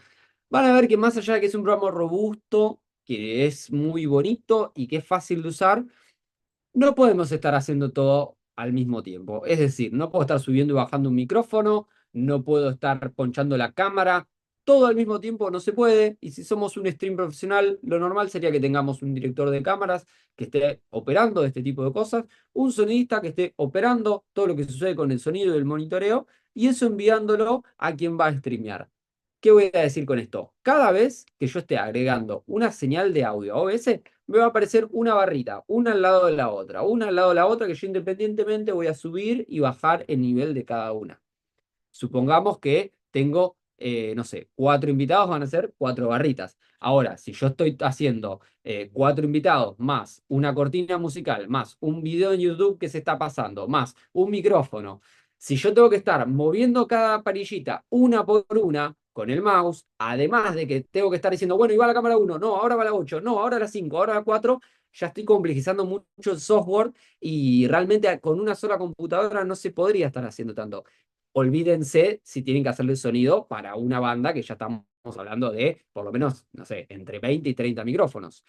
van a ver que más allá de que es un programa robusto, que es muy bonito y que es fácil de usar, no podemos estar haciendo todo al mismo tiempo. Es decir, no puedo estar subiendo y bajando un micrófono, no puedo estar ponchando la cámara, todo al mismo tiempo no se puede. Y si somos un stream profesional, lo normal sería que tengamos un director de cámaras que esté operando este tipo de cosas, un sonidista que esté operando todo lo que sucede con el sonido y el monitoreo, y eso enviándolo a quien va a streamear. ¿Qué voy a decir con esto? Cada vez que yo esté agregando una señal de audio a OBS, me va a aparecer una barrita, una al lado de la otra, una al lado de la otra, que yo independientemente voy a subir y bajar el nivel de cada una. Supongamos que tengo, no sé, 4 invitados, van a ser 4 barritas. Ahora, si yo estoy haciendo 4 invitados más una cortina musical, más un video en YouTube que se está pasando, más un micrófono, Si yo tengo que estar moviendo cada parillita una por una con el mouse, además de que tengo que estar diciendo, bueno, y va la cámara 1, no, ahora va la 8, no, ahora la 5, ahora la 4, ya estoy complejizando mucho el software y realmente con una sola computadora no se podría estar haciendo tanto. Olvídense si tienen que hacerle el sonido para una banda que ya estamos hablando de, por lo menos, no sé, entre 20 y 30 micrófonos.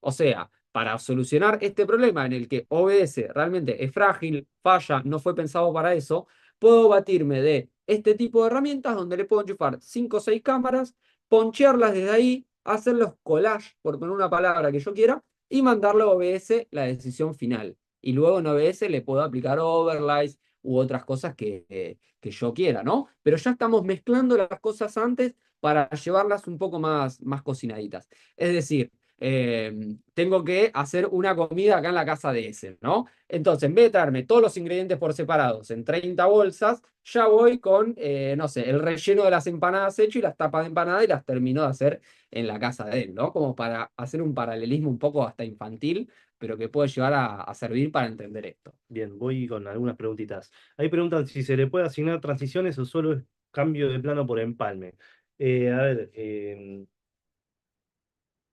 O sea, para solucionar este problema en el que OBS realmente es frágil, falla, no fue pensado para eso, puedo batirme de este tipo de herramientas donde le puedo enchufar 5 o 6 cámaras, ponchearlas desde ahí, hacer los collages, por poner una palabra que yo quiera, y mandarle a OBS la decisión final. Y luego en OBS le puedo aplicar overlays u otras cosas que yo quiera, ¿no? Pero ya estamos mezclando las cosas antes para llevarlas un poco más cocinaditas. Es decir, tengo que hacer una comida acá en la casa de ese, ¿no? Entonces, en vez de traerme todos los ingredientes por separados en 30 bolsas, ya voy con, no sé, el relleno de las empanadas hecho y las tapas de empanada y las termino de hacer en la casa de él, ¿no? Como para hacer un paralelismo un poco hasta infantil, pero que puede llegar a servir para entender esto. Bien, voy con algunas preguntitas. Ahí preguntan si se le puede asignar transiciones o solo es cambio de plano por empalme. A ver,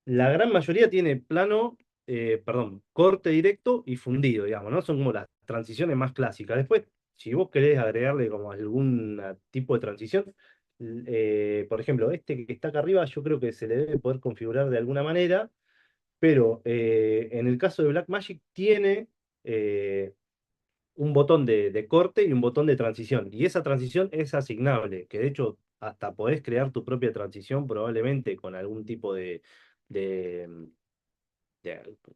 la gran mayoría tiene plano, perdón, corte directo y fundido, digamos, ¿no? Son como las transiciones más clásicas. Después, si vos querés agregarle como algún tipo de transición, por ejemplo, este que está acá arriba, yo creo que se le debe poder configurar de alguna manera, pero en el caso de Blackmagic tiene un botón de corte y un botón de transición. Y esa transición es asignable, que de hecho hasta podés crear tu propia transición probablemente con algún tipo de,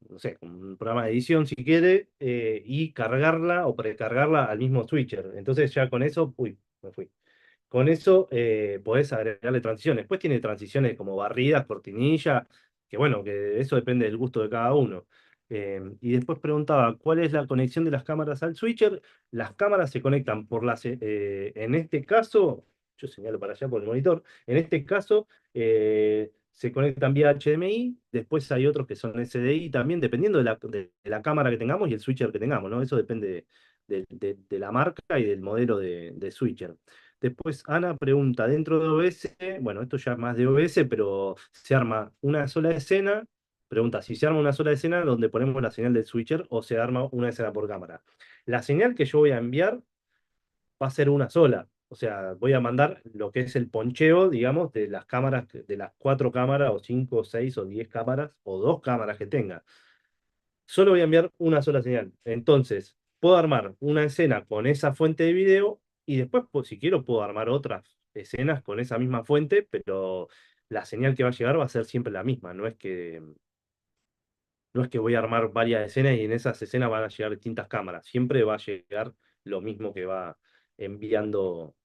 no sé, un programa de edición si quiere, y cargarla o precargarla al mismo switcher. Entonces ya con eso, uy, me fui. Con eso podés agregarle transiciones. Después tiene transiciones como barridas, cortinilla, que bueno, que eso depende del gusto de cada uno. Y después preguntaba, ¿cuál es la conexión de las cámaras al switcher? Las cámaras se conectan por en este caso, yo señalo para allá por el monitor, en este caso se conectan vía HDMI, después hay otros que son SDI también, dependiendo de la cámara que tengamos y el switcher que tengamos, ¿no? Eso depende de la marca y del modelo de switcher. Después Ana pregunta, dentro de OBS, bueno, esto ya es más de OBS, pero se arma una sola escena. Pregunta, si se arma una sola escena donde ponemos la señal del switcher o se arma una escena por cámara. La señal que yo voy a enviar va a ser una sola. O sea, voy a mandar lo que es el poncheo, digamos, de las cámaras, de las 4 cámaras, o 5, 6 o 10 cámaras, o 2 cámaras que tenga. Solo voy a enviar una sola señal. Entonces, puedo armar una escena con esa fuente de video y después, pues, si quiero, puedo armar otras escenas con esa misma fuente, pero la señal que va a llegar va a ser siempre la misma. No es que voy a armar varias escenas y en esas escenas van a llegar distintas cámaras. Siempre va a llegar lo mismo que va enviando,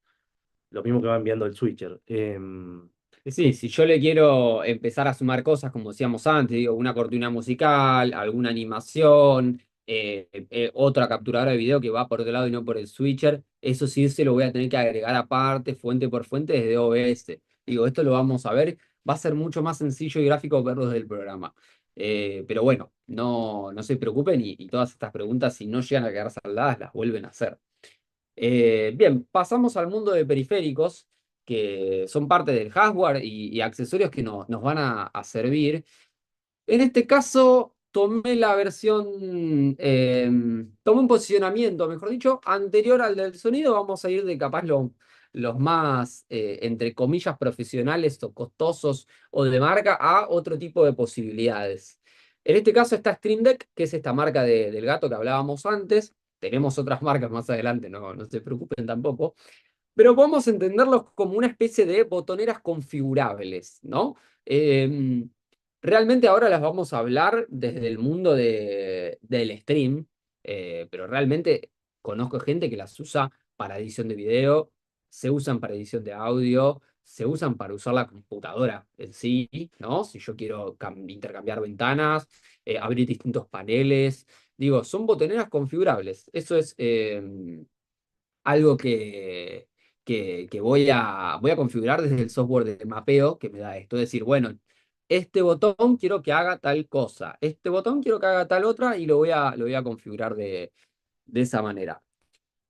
lo mismo que va enviando el switcher. Y sí, si yo le quiero empezar a sumar cosas, como decíamos antes, digo, una cortina musical, alguna animación, otra capturadora de video que va por otro lado y no por el switcher, eso sí se lo voy a tener que agregar aparte, fuente por fuente, desde OBS. Digo, esto lo vamos a ver, va a ser mucho más sencillo y gráfico verlo desde el programa. Pero bueno, no se preocupen y todas estas preguntas, si no llegan a quedar saldadas, las vuelven a hacer. Bien, pasamos al mundo de periféricos, que son parte del hardware y accesorios que nos van a servir. En este caso, tomé la versión, tomé un posicionamiento, mejor dicho, anterior al del sonido. Vamos a ir de capaz los más, entre comillas, profesionales o costosos o de marca a otro tipo de posibilidades. En este caso está Stream Deck, que es esta marca del gato que hablábamos antes. Tenemos otras marcas más adelante, no se preocupen tampoco. Pero podemos entenderlos como una especie de botoneras configurables, ¿no? Eh, Realmente ahora las vamos a hablar desde el mundo del stream, pero realmente conozco gente que las usa para edición de video, se usan para edición de audio, se usan para usar la computadora en sí, ¿no? Si yo quiero intercambiar ventanas, abrir distintos paneles, digo, son botoneras configurables. Eso es algo que voy a configurar desde el software de mapeo que me da esto. Es decir, bueno, este botón quiero que haga tal cosa, este botón quiero que haga tal otra y lo voy a configurar de esa manera.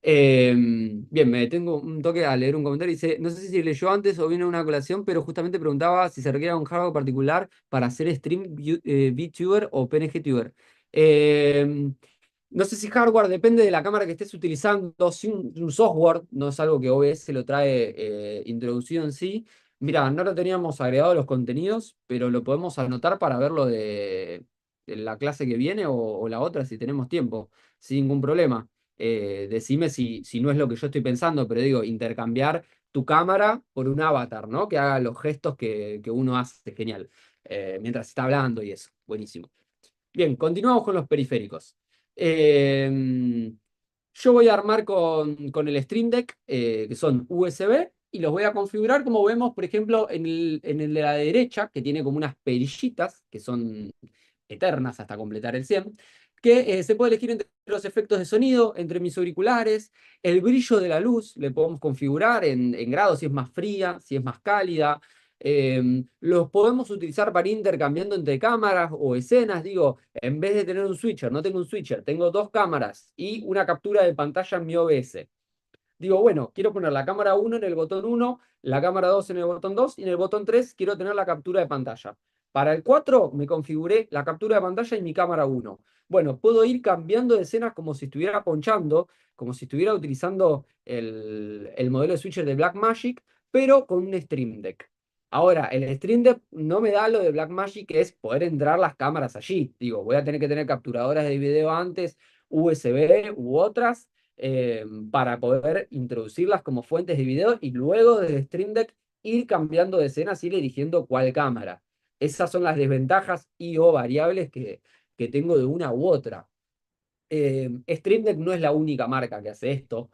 Bien, me detengo un toque a leer un comentario. Dice, no sé si leyó antes o vino una colación, pero justamente preguntaba si se requiere un hardware particular para hacer stream VTuber o PNGTuber. Eh, no sé si hardware depende de la cámara que estés utilizando. Si un software no es algo que OBS lo trae introducido en sí. Mira, no lo teníamos agregado a los contenidos, pero lo podemos anotar para verlo de la clase que viene o la otra si tenemos tiempo, sin ningún problema. Decime si no es lo que yo estoy pensando, pero digo, intercambiar tu cámara por un avatar, ¿no? Que haga los gestos que uno hace, genial. Mientras está hablando y eso, buenísimo. Bien, continuamos con los periféricos. Eh, yo voy a armar con el Stream Deck, que son USB, y los voy a configurar como vemos, por ejemplo, en el de la derecha, que tiene como unas perillitas, que son eternas hasta completar el 100, que se puede elegir entre los efectos de sonido, entre mis auriculares, el brillo de la luz, le podemos configurar en grados, si es más fría, si es más cálida. Los podemos utilizar para ir intercambiando entre cámaras o escenas. Digo, en vez de tener un switcher, no tengo un switcher, tengo dos cámaras y una captura de pantalla en mi OBS. Digo, bueno, quiero poner la cámara 1 en el botón 1, la cámara 2 en el botón 2 y en el botón 3 quiero tener la captura de pantalla. Para el 4 me configuré la captura de pantalla y mi cámara 1. Bueno, puedo ir cambiando de escenas como si estuviera ponchando, como si estuviera utilizando el modelo de switcher de Blackmagic, pero con un Stream Deck. Ahora, el Stream Deck no me da lo de Blackmagic, que es poder entrar las cámaras allí. Digo, voy a tener que tener capturadoras de video antes, USB u otras, para poder introducirlas como fuentes de video y luego desde Stream Deck ir cambiando de escenas, ir eligiendo cuál cámara. Esas son las desventajas y o variables que tengo de una u otra. Stream Deck no es la única marca que hace esto,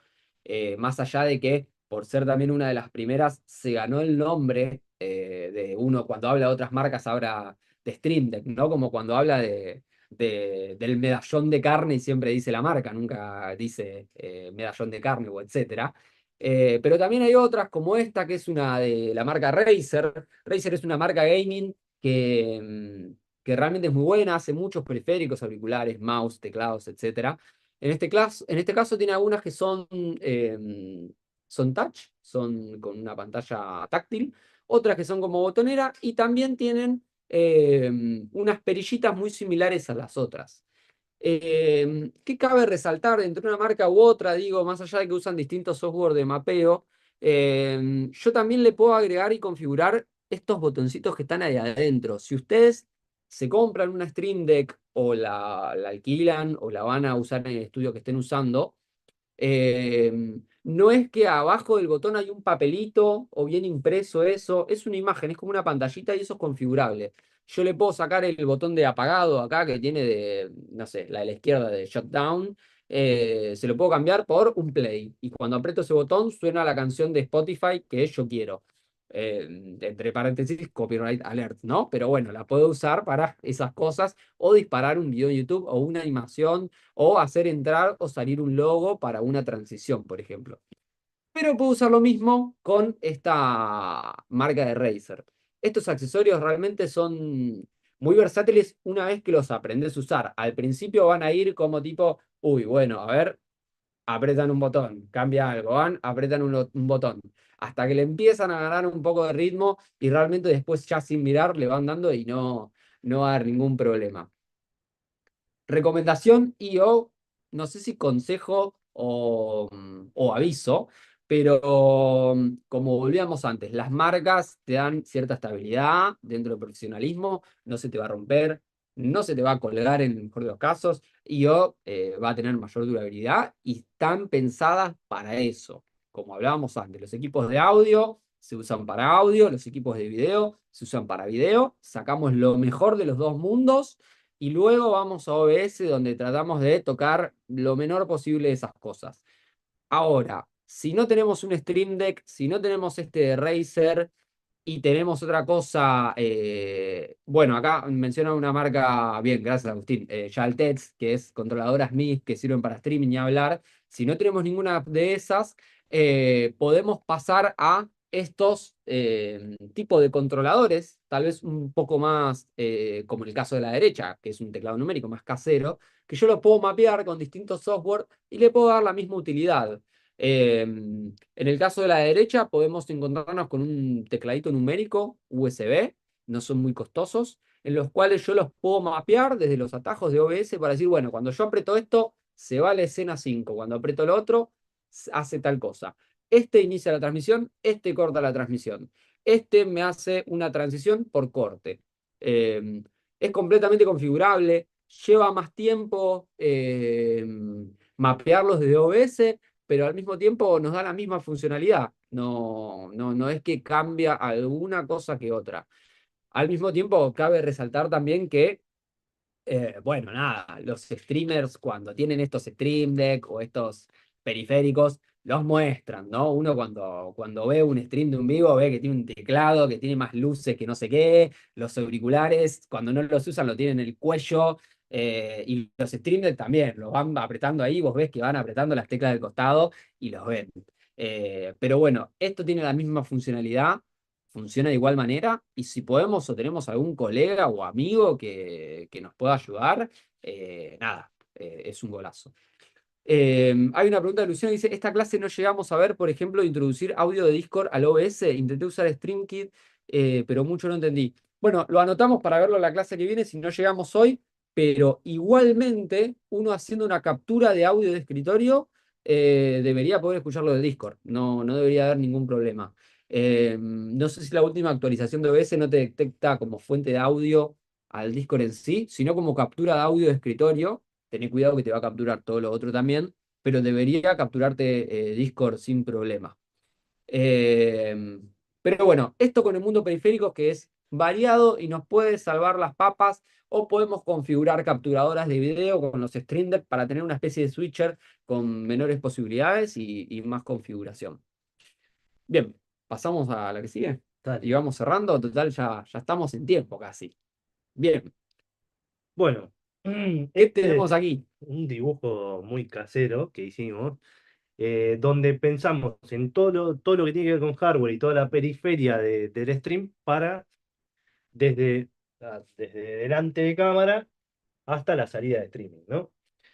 más allá de que, por ser también una de las primeras, se ganó el nombre de uno, cuando habla de otras marcas, habla de Stream Deck, ¿no? Como cuando habla del medallón de carne y siempre dice la marca, nunca dice medallón de carne o etcétera. Pero también hay otras como esta, que es una de la marca Razer. Razer es una marca gaming que realmente es muy buena, hace muchos periféricos, auriculares, mouse, teclados, etcétera. En este caso tiene algunas que son touch, son con una pantalla táctil, otras que son como botonera y también tienen unas perillitas muy similares a las otras. ¿Qué cabe resaltar entre una marca u otra? Digo, más allá de que usan distintos software de mapeo, yo también le puedo agregar y configurar estos botoncitos que están ahí adentro. Si ustedes se compran una Stream Deck o la alquilan o la van a usar en el estudio que estén usando, no es que abajo del botón hay un papelito o bien impreso eso, es una imagen, es como una pantallita y eso es configurable. Yo le puedo sacar el botón de apagado acá que tiene de, no sé, la de la izquierda de shutdown, se lo puedo cambiar por un play. Y cuando aprieto ese botón suena la canción de Spotify que yo quiero. Entre paréntesis, copyright alert, ¿no? Pero bueno, la puedo usar para esas cosas o disparar un video en YouTube o una animación o hacer entrar o salir un logo para una transición, por ejemplo. Pero puedo usar lo mismo con esta marca de Razer. Estos accesorios realmente son muy versátiles una vez que los aprendes a usar. Al principio van a ir como tipo, uy, bueno, a ver, apretan un botón, cambia algo, van, apretan un botón, hasta que le empiezan a ganar un poco de ritmo y realmente después ya sin mirar le van dando y no va a haber ningún problema. Recomendación y o, no sé si consejo o aviso, pero como volvíamos antes, las marcas te dan cierta estabilidad dentro del profesionalismo, no se te va a romper, no se te va a colgar en el mejor de los casos, y o va a tener mayor durabilidad y están pensadas para eso. Como hablábamos antes, los equipos de audio se usan para audio, los equipos de video se usan para video, sacamos lo mejor de los dos mundos y luego vamos a OBS donde tratamos de tocar lo menor posible de esas cosas. Ahora, si no tenemos un Stream Deck, si no tenemos este de Razer y tenemos otra cosa, bueno, acá menciona una marca, bien, gracias Agustín, Jaltets, que es controladoras MIDI que sirven para streaming y hablar. Si no tenemos ninguna de esas, podemos pasar a estos tipos de controladores, tal vez un poco más, como el caso de la derecha, que es un teclado numérico más casero, que yo lo puedo mapear con distintos software y le puedo dar la misma utilidad. En el caso de la derecha, podemos encontrarnos con un tecladito numérico USB, no son muy costosos, en los cuales yo los puedo mapear desde los atajos de OBS para decir, bueno, cuando yo aprieto esto, se va a la escena 5, cuando aprieto lo otro, hace tal cosa. Este inicia la transmisión, este corta la transmisión. Este me hace una transición por corte. Es completamente configurable, lleva más tiempo mapearlos desde OBS, pero al mismo tiempo nos da la misma funcionalidad. No es que cambia alguna cosa que otra. Al mismo tiempo, cabe resaltar también que bueno, nada, los streamers cuando tienen estos Stream Deck o estos periféricos, los muestran, ¿no? Uno cuando ve un stream de un vivo ve que tiene un teclado, que tiene más luces que no sé qué, los auriculares, cuando no los usan lo tienen en el cuello, y los Stream Deck también, los van apretando ahí, vos ves que van apretando las teclas del costado y los ven. Pero bueno, esto tiene la misma funcionalidad, funciona de igual manera y si podemos o tenemos algún colega o amigo que nos pueda ayudar, nada, es un golazo. Hay una pregunta de Luciano, dice, esta clase no llegamos a ver, por ejemplo, introducir audio de Discord al OBS, intenté usar StreamKit, pero mucho no entendí. Bueno, lo anotamos para verlo en la clase que viene, si no llegamos hoy, pero igualmente uno haciendo una captura de audio de escritorio debería poder escucharlo de Discord, no debería haber ningún problema. No sé si la última actualización de OBS no te detecta como fuente de audio al Discord en sí, sino como captura de audio de escritorio. Tené cuidado que te va a capturar todo lo otro también, pero debería capturarte Discord sin problema. Eh, pero bueno, esto con el mundo periférico que es variado y nos puede salvar las papas, o podemos configurar capturadoras de video con los Stream Deck para tener una especie de switcher con menores posibilidades y más configuración. Bien, pasamos a la que sigue. Dale. Y vamos cerrando, total, ya estamos en tiempo casi. Bien, Bueno, ¿qué este tenemos es aquí? un dibujo muy casero que hicimos, donde pensamos en todo lo que tiene que ver con hardware y toda la periferia del stream para desde, desde delante de cámara hasta la salida de streaming, ¿no?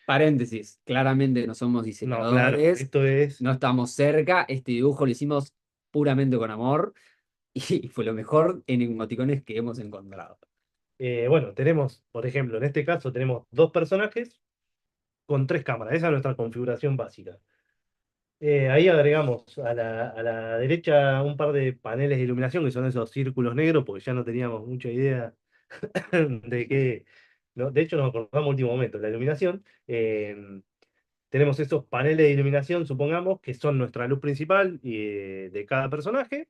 Paréntesis, claramente no somos No, claro, diseñadores, esto es, no estamos cerca, este dibujo lo hicimos puramente con amor y fue lo mejor en emoticones que hemos encontrado. bueno, tenemos, por ejemplo, en este caso tenemos dos personajes con tres cámaras, esa es nuestra configuración básica. Ahí agregamos a la derecha un par de paneles de iluminación, que son esos círculos negros, porque ya no teníamos mucha idea de qué. No, de hecho, nos acordamos último momento. La iluminación. Tenemos esos paneles de iluminación, supongamos, que son nuestra luz principal de cada personaje,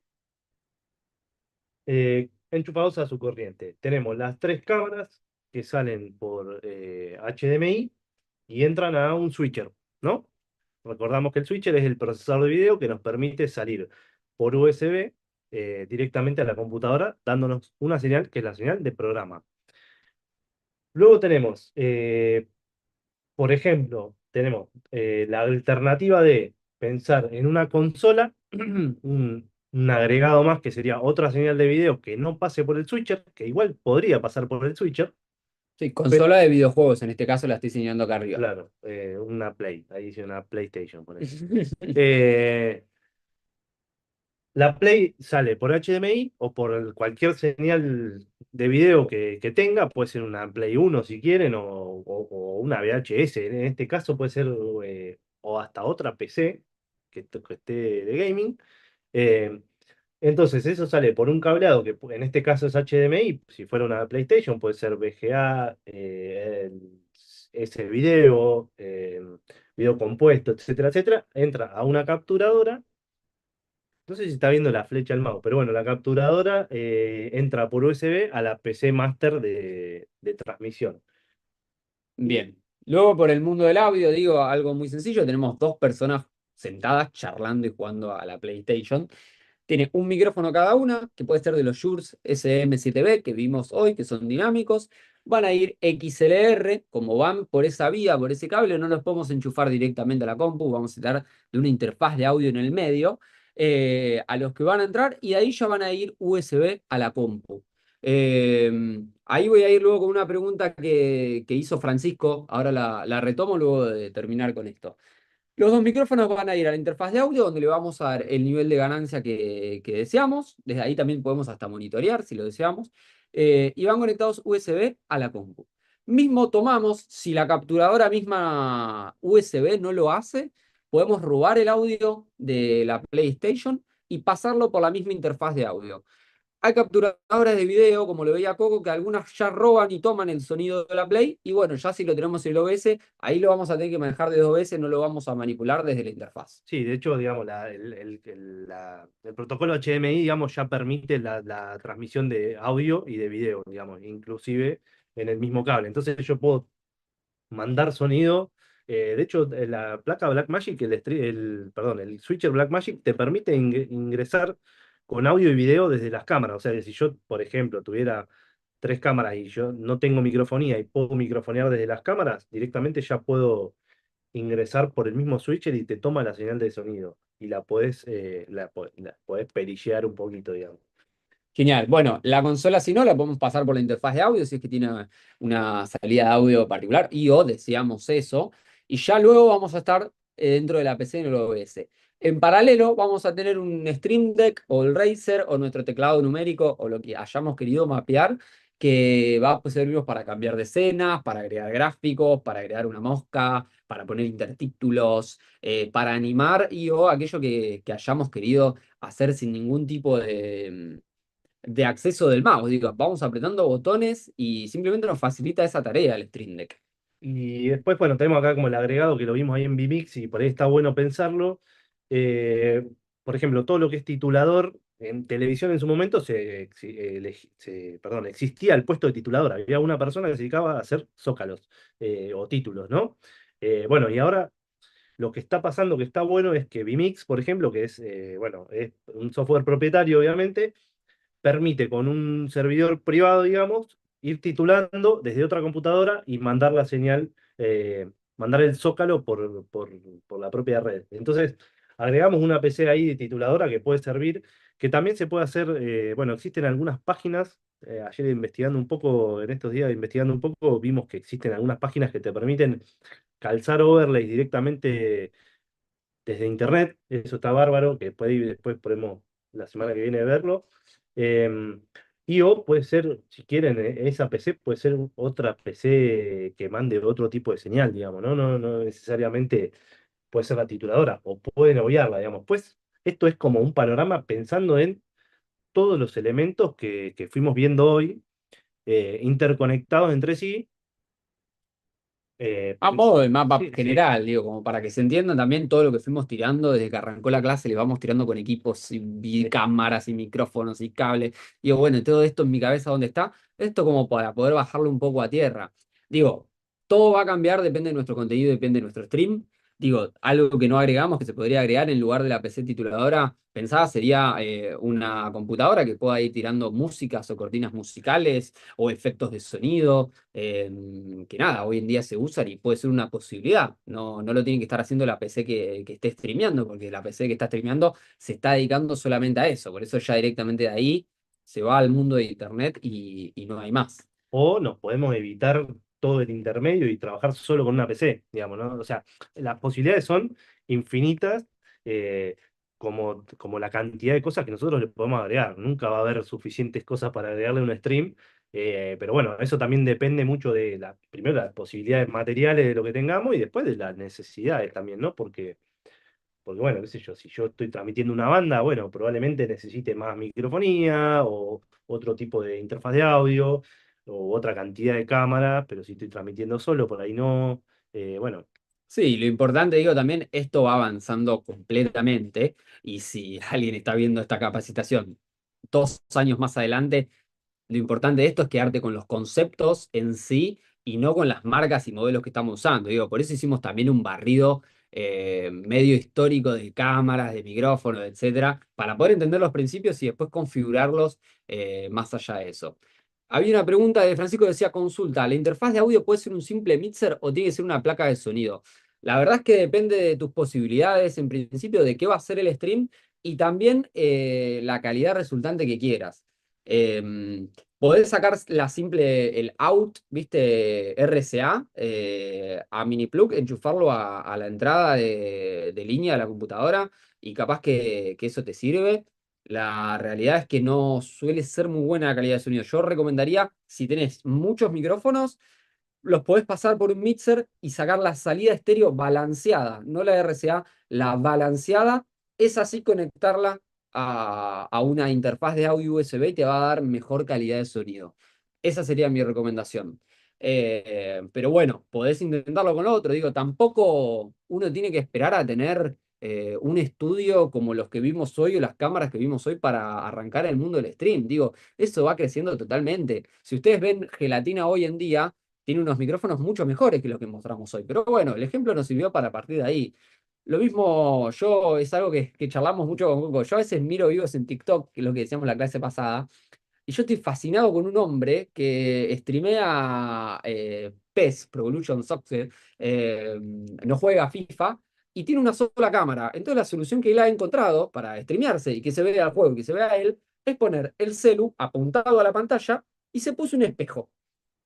enchufados a su corriente. Tenemos las tres cámaras que salen por HDMI y entran a un switcher, ¿no? Recordamos que el switcher es el procesador de video que nos permite salir por USB directamente a la computadora, dándonos una señal que es la señal de programa. Luego tenemos, por ejemplo, tenemos la alternativa de pensar en una consola, un agregado más que sería otra señal de video que no pase por el switcher, que igual podría pasar por el switcher, Sí, pero consola de videojuegos, en este caso la estoy señalando acá arriba. claro, una Play, ahí dice una PlayStation, por ejemplo. Eh, La Play sale por HDMI o por cualquier señal de video que tenga, puede ser una Play 1 si quieren, o una VHS. En este caso puede ser, o hasta otra PC que esté de gaming. Eh, entonces eso sale por un cableado que en este caso es HDMI. Si fuera una PlayStation puede ser VGA, ese video, video compuesto, etcétera, etcétera. Entra a una capturadora. No sé si está viendo la flecha al mouse, pero bueno, la capturadora entra por USB a la PC Master de transmisión. Y Bien. Luego por el mundo del audio, digo algo muy sencillo, tenemos dos personas sentadas charlando y jugando a la PlayStation. Tiene un micrófono cada una, que puede ser de los Shure SM7B que vimos hoy, que son dinámicos. Van a ir XLR, como van por esa vía, por ese cable, no los podemos enchufar directamente a la compu, vamos a estar de una interfaz de audio en el medio. a los que van a entrar y de ahí ya van a ir USB a la compu. Ahí voy a ir luego con una pregunta que hizo Francisco, ahora la retomo luego de terminar con esto. Los dos micrófonos van a ir a la interfaz de audio, donde le vamos a dar el nivel de ganancia que deseamos. Desde ahí también podemos hasta monitorear si lo deseamos. Y van conectados USB a la compu. Mismo tomamos, si la capturadora misma USB no lo hace, podemos robar el audio de la PlayStation y pasarlo por la misma interfaz de audio. Hay capturadoras de video, como lo veía Coco, que algunas ya roban y toman el sonido de la Play. Y bueno, ya si lo tenemos en el OBS, ahí lo vamos a tener que manejar desde OBS, no lo vamos a manipular desde la interfaz. Sí, de hecho, digamos, el protocolo HDMI, digamos, ya permite la transmisión de audio y de video, digamos, inclusive en el mismo cable. Entonces yo puedo mandar sonido. De hecho, la placa Blackmagic, perdón, el switcher Blackmagic te permite ingresar con audio y video desde las cámaras. O sea, que si yo, por ejemplo, tuviera tres cámaras y yo no tengo microfonía y puedo microfonear desde las cámaras, directamente ya puedo ingresar por el mismo switcher y te toma la señal de sonido. Y la podés perillear un poquito, digamos. Genial. Bueno, la consola, si no, la podemos pasar por la interfaz de audio, si es que tiene una salida de audio particular, y o deseamos eso. Y ya luego vamos a estar dentro de la PC en el OBS. En paralelo, vamos a tener un Stream Deck o el Razer o nuestro teclado numérico o lo que hayamos querido mapear, que va a servirnos para cambiar de escenas, para agregar gráficos, para agregar una mosca, para poner intertítulos, para animar y o aquello que hayamos querido hacer sin ningún tipo de acceso del mouse. Digo, vamos apretando botones y simplemente nos facilita esa tarea el Stream Deck. Y después, bueno, tenemos acá como el agregado que lo vimos ahí en vMix y por ahí está bueno pensarlo. Eh, por ejemplo, todo lo que es titulador en televisión en su momento perdón, existía el puesto de titulador. Había una persona que se dedicaba a hacer zócalos o títulos, ¿no? Bueno, y ahora lo que está pasando que está bueno es que vMix, por ejemplo, que es, bueno, es un software propietario, obviamente, permite con un servidor privado, digamos, ir titulando desde otra computadora y mandar la señal, mandar el zócalo por la propia red. Entonces, agregamos una PC ahí de tituladora que puede servir, que también se puede hacer, bueno, existen algunas páginas, ayer investigando un poco, en estos días investigando un poco, vimos que existen algunas páginas que te permiten calzar overlays directamente desde internet, eso está bárbaro, que después podemos la semana que viene verlo. Eh, y o puede ser, si quieren, esa PC puede ser otra PC que mande otro tipo de señal, digamos, ¿no? No necesariamente puede ser la tituladora, o pueden obviarla, digamos. Pues esto es como un panorama pensando en todos los elementos que fuimos viendo hoy, interconectados entre sí. eh, A modo de mapa sí, sí, general, digo, como para que se entienda también todo lo que fuimos tirando desde que arrancó la clase, le vamos tirando con equipos y cámaras y micrófonos y cables. Digo, bueno, todo esto en mi cabeza, ¿dónde está? Esto como para poder bajarlo un poco a tierra. Digo, todo va a cambiar, depende de nuestro contenido, depende de nuestro stream. Digo, algo que no agregamos, que se podría agregar en lugar de la PC tituladora, pensaba sería una computadora que pueda ir tirando músicas o cortinas musicales o efectos de sonido que nada, hoy en día se usan y puede ser una posibilidad. No lo tiene que estar haciendo la PC que esté streameando, porque la PC que está streameando se está dedicando solamente a eso. Por eso ya directamente de ahí se va al mundo de Internet y no hay más. o nos podemos evitar todo el intermedio y trabajar solo con una PC, digamos, ¿no? O sea, las posibilidades son infinitas, eh, como la cantidad de cosas que nosotros le podemos agregar. Nunca va a haber suficientes cosas para agregarle a un stream, pero bueno, eso también depende mucho de primero las posibilidades materiales de lo que tengamos y después de las necesidades también, ¿no? Porque bueno, qué sé yo, si yo estoy transmitiendo una banda, bueno, probablemente necesite más microfonía o otro tipo de interfaz de audio o otra cantidad de cámaras, pero si estoy transmitiendo solo, por ahí no. Bueno, Sí, lo importante, digo, también esto va avanzando completamente y si alguien está viendo esta capacitación 2 años más adelante, lo importante de esto es quedarte con los conceptos en sí y no con las marcas y modelos que estamos usando. Digo, por eso hicimos también un barrido medio histórico de cámaras, de micrófonos, etcétera, para poder entender los principios y después configurarlos más allá de eso. Había una pregunta de Francisco que decía, consulta, ¿la interfaz de audio puede ser un simple mixer o tiene que ser una placa de sonido? La verdad es que depende de tus posibilidades, en principio, de qué va a ser el stream y también la calidad resultante que quieras. Eh, Podés sacar el out, ¿viste? RCA a mini plug, enchufarlo a la entrada de línea de la computadora y capaz que eso te sirve. La realidad es que no suele ser muy buena la calidad de sonido. Yo recomendaría, si tenés muchos micrófonos, los podés pasar por un mixer y sacar la salida estéreo balanceada, no la RCA, la balanceada, es así conectarla a una interfaz de audio USB y te va a dar mejor calidad de sonido. Esa sería mi recomendación. Pero bueno, podés intentarlo con lo otro. Digo, tampoco uno tiene que esperar a tener un estudio como los que vimos hoy o las cámaras que vimos hoy para arrancar el mundo del stream. Digo, eso va creciendo totalmente. Si ustedes ven Gelatina hoy en día, tiene unos micrófonos mucho mejores que los que mostramos hoy. Pero bueno, el ejemplo nos sirvió para partir de ahí. Lo mismo, yo es algo que charlamos mucho con Coco. Yo a veces miro vivos en TikTok, que es lo que decíamos en la clase pasada, y yo estoy fascinado con un hombre que streamea PES, Pro Evolution Soccer, no juega FIFA, y tiene una sola cámara. Entonces la solución que él ha encontrado para streamearse y que se vea el juego y que se vea a él, es poner el celu apuntado a la pantalla y se puso un espejo.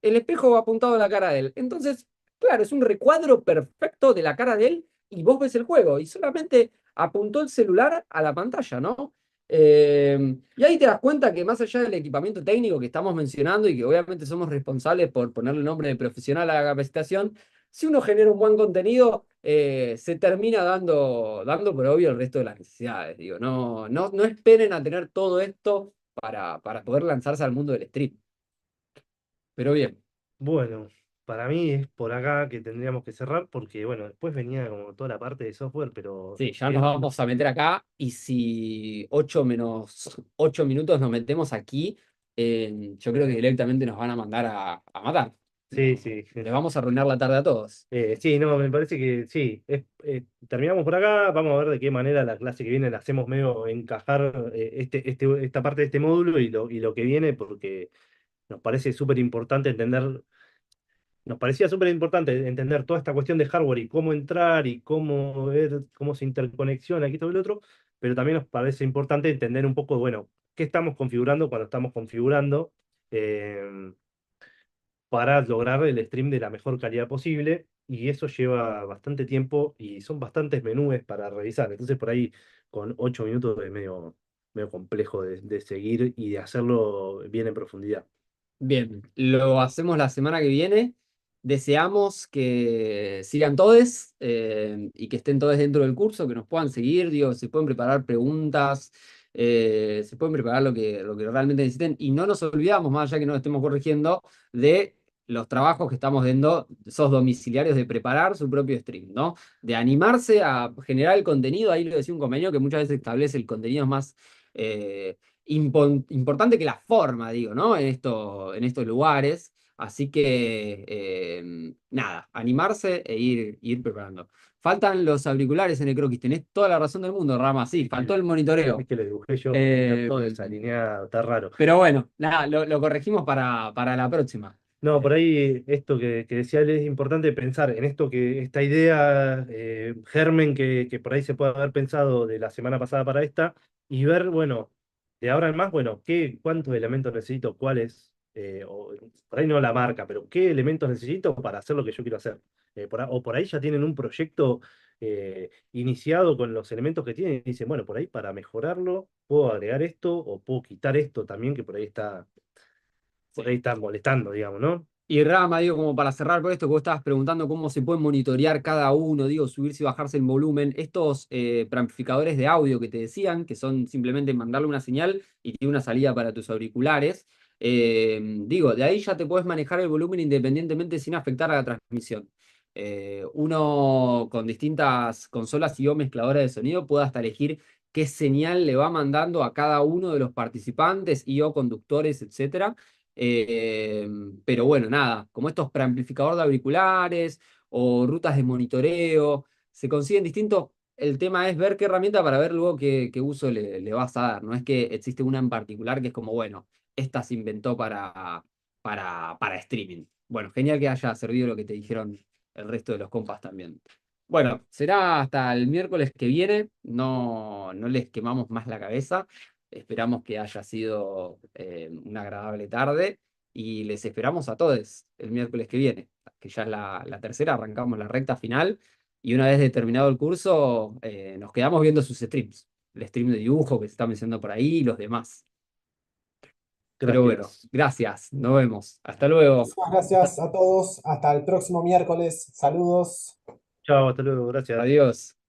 El espejo va apuntado a la cara de él. Entonces, claro, es un recuadro perfecto de la cara de él y vos ves el juego y solamente apuntó el celular a la pantalla, ¿no? Y ahí te das cuenta que más allá del equipamiento técnico que estamos mencionando y que obviamente somos responsables por ponerle nombre de profesional a la capacitación, si uno genera un buen contenido, se termina dando por obvio el resto de las necesidades. Digo, no esperen a tener todo esto para poder lanzarse al mundo del stream. Pero bien. Bueno, para mí es por acá que tendríamos que cerrar porque, bueno, después venía como toda la parte de software, pero Sí, ya nos vamos a meter acá y si 8 menos 8 minutos nos metemos aquí, yo creo que directamente nos van a mandar a matar. sí, No, sí. les vamos a arruinar la tarde a todos. Sí, no, me parece que sí. Terminamos por acá, vamos a ver de qué manera la clase que viene la hacemos medio encajar esta parte de este módulo y lo que viene, porque nos parece súper importante entender. Nos parecía súper importante entender toda esta cuestión de hardware y cómo entrar y cómo ver cómo se interconexiona aquí todo el otro, pero también nos parece importante entender un poco, bueno, qué estamos configurando cuando estamos configurando eh, para lograr el stream de la mejor calidad posible. Y eso lleva bastante tiempo y son bastantes menús para revisar. Entonces, por ahí, con 8 minutos es medio complejo de seguir y de hacerlo bien en profundidad. Bien, lo hacemos la semana que viene. Deseamos que sigan todos y que estén todos dentro del curso, que nos puedan seguir, digo, se pueden preparar preguntas, se pueden preparar lo que realmente necesiten y no nos olvidamos, más allá que no estemos corrigiendo, de los trabajos que estamos viendo, esos domiciliarios de preparar su propio stream, ¿no? De animarse a generar el contenido, ahí lo decía un convenio que muchas veces establece el contenido más... importante que la forma, digo, ¿no? En estos lugares. Así que, nada, animarse e ir preparando. Faltan los auriculares en el croquis. Tenés toda la razón del mundo, Rama. Sí, faltó el Es monitoreo. que lo dibujé yo, está Eh, todo desalineado, está raro. pero bueno, nada, lo corregimos para la próxima. No, por ahí esto que decía él es importante pensar en esto esta idea, germen que por ahí se puede haber pensado de la semana pasada para esta, y ver, bueno, de ahora en más, bueno, cuántos elementos necesito, cuáles, o por ahí no la marca, pero qué elementos necesito para hacer lo que yo quiero hacer. O por ahí ya tienen un proyecto iniciado con los elementos que tienen y dicen, bueno, por ahí para mejorarlo puedo agregar esto o puedo quitar esto también, que por Sí. ahí está molestando, digamos, ¿no? Y Rama, digo, como para cerrar por esto que vos estabas preguntando cómo se puede monitorear cada uno, digo, subirse y bajarse el volumen, estos preamplificadores de audio que te decían, que son simplemente mandarle una señal y tiene una salida para tus auriculares, digo, de ahí ya te puedes manejar el volumen independientemente sin afectar a la transmisión. Uno con distintas consolas y o mezcladoras de sonido puede hasta elegir qué señal le va mandando a cada uno de los participantes y o conductores, etcétera. Eh, pero bueno, nada, como estos preamplificadores de auriculares o rutas de monitoreo, se consiguen distintos. El tema es ver qué herramienta para ver luego qué uso le vas a dar. No es que existe una en particular que es como, bueno, esta se inventó para streaming. Bueno, genial que haya servido lo que te dijeron el resto de los compas también. Bueno, será hasta el miércoles que viene. No, no les quemamos más la cabeza. Esperamos que haya sido una agradable tarde y les esperamos a todos el miércoles que viene, que ya es la tercera, arrancamos la recta final y una vez terminado el curso nos quedamos viendo sus streams. El stream de dibujo que se está mencionando por ahí y los demás. Pero bueno, Gracias. gracias. Nos vemos. Hasta luego. Muchísimas gracias a todos. Hasta el próximo miércoles. Saludos. Chao, hasta luego, gracias. Adiós.